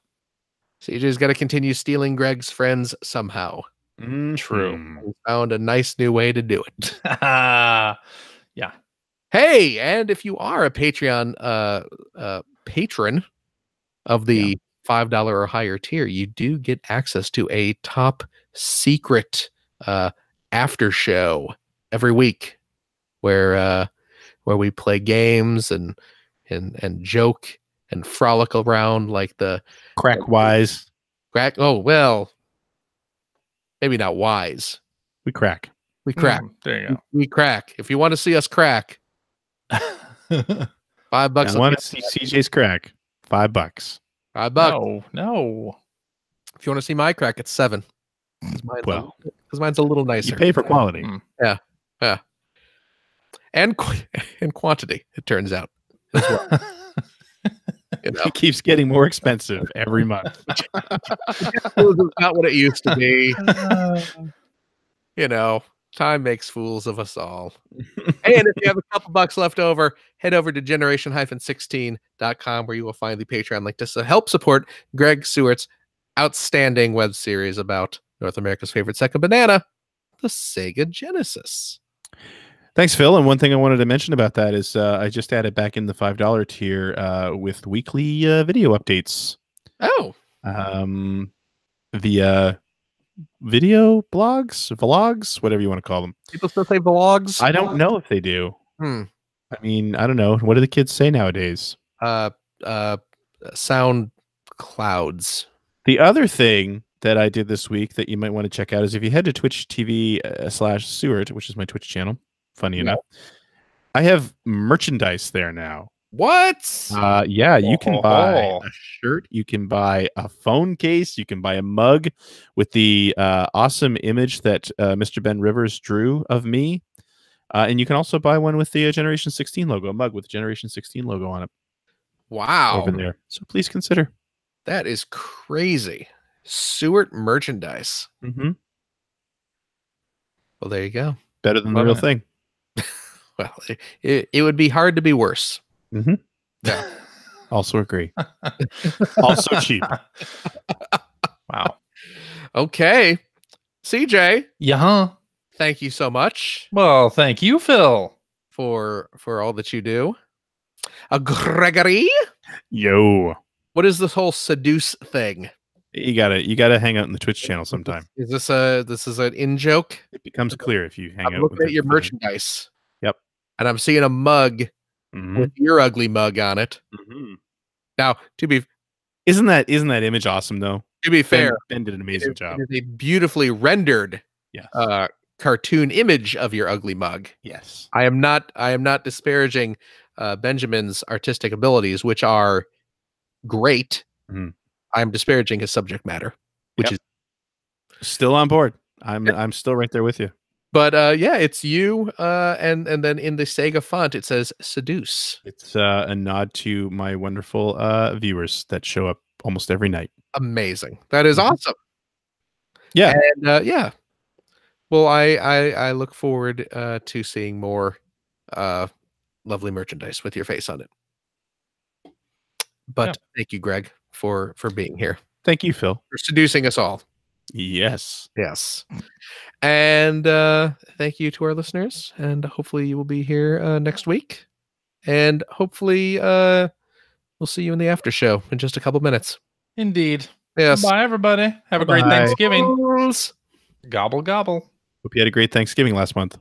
CJ's got to continue stealing Greg's friends somehow. True. We found a nice new way to do it. Yeah. Hey, and if you are a Patreon patron of the $5 or higher tier, you do get access to a top secret after show every week where we play games and joke and frolic around like the Crack wise. crack. Oh, well, maybe not wise. We crack. We crack. There you We crack. If you want to see us crack, go. $5. I want to see CJ's crack. $5. $5. No. If you want to see my crack, it's $7. Well, Because mine's a little nicer. you pay for quality. And quantity, it turns out. As well. You know, It keeps getting more expensive every month. it's not what it used to be. You know, time makes fools of us all. And if you have a couple bucks left over, head over to generation-16.com where you will find the Patreon link to help support Greg Seward's outstanding web series about North America's favorite second banana, the Sega Genesis. Thanks, Phil. And one thing I wanted to mention about that is I just added back in the $5 tier with weekly video updates. Oh, Via video vlogs, whatever you want to call them. people still say vlogs? I don't know if they do. Hmm. I mean, I don't know. What do the kids say nowadays? Sound clouds. The other thing that I did this week that you might want to check out is if you head to Twitch TV /Seward, which is my Twitch channel, funny enough, I have merchandise there now. What? Yeah, you can buy Oh. a shirt, you can buy a phone case, you can buy a mug with the awesome image that Mr. Ben Rivers drew of me. And you can also buy one with the Generation 16 logo, a mug with the Generation 16 logo on it Wow. over there. So please consider. That is crazy. Seward merchandise. Mm-hmm. Well, there you go. Better than the Loving real it. thing. Well, it would be hard to be worse. Mm-hmm. Yeah. Also agree. Also cheap. Wow. Okay. CJ, Yeah. thank you so much Well, thank you, Phil. for all that you do. Gregory, Yo. what is this whole seduce thing? You gotta hang out in the Twitch channel sometime. Is this an in joke? It becomes clear if you hang I'm out looking with at your it. merchandise. Yep. And I'm seeing a mug Mhm. with your ugly mug on it. Mhm. Now, to be Isn't that image awesome though? fair, Ben did an amazing job. it is a beautifully rendered Yes. cartoon image of your ugly mug. Yes. I am not disparaging Benjamin's artistic abilities, which are great. Mhm. I'm disparaging his subject matter, which Yep. is. Still on board. I'm still right there with you. But yeah, it's you. And then in the Sega font it says seduce. It's a nod to my wonderful viewers that show up almost every night. Amazing. That is Mhm. awesome. Yeah. And yeah. Well, I look forward to seeing more lovely merchandise with your face on it. But thank you, Greg, for being here, Thank you, Phil. for seducing us all. Yes. Yes. And thank you to our listeners. And hopefully you will be here next week. And hopefully we'll see you in the after show in just a couple minutes. Indeed. Yes. Bye, everybody. Have a great Bye-bye. Thanksgiving. Gobble, gobble. Hope you had a great Thanksgiving last month.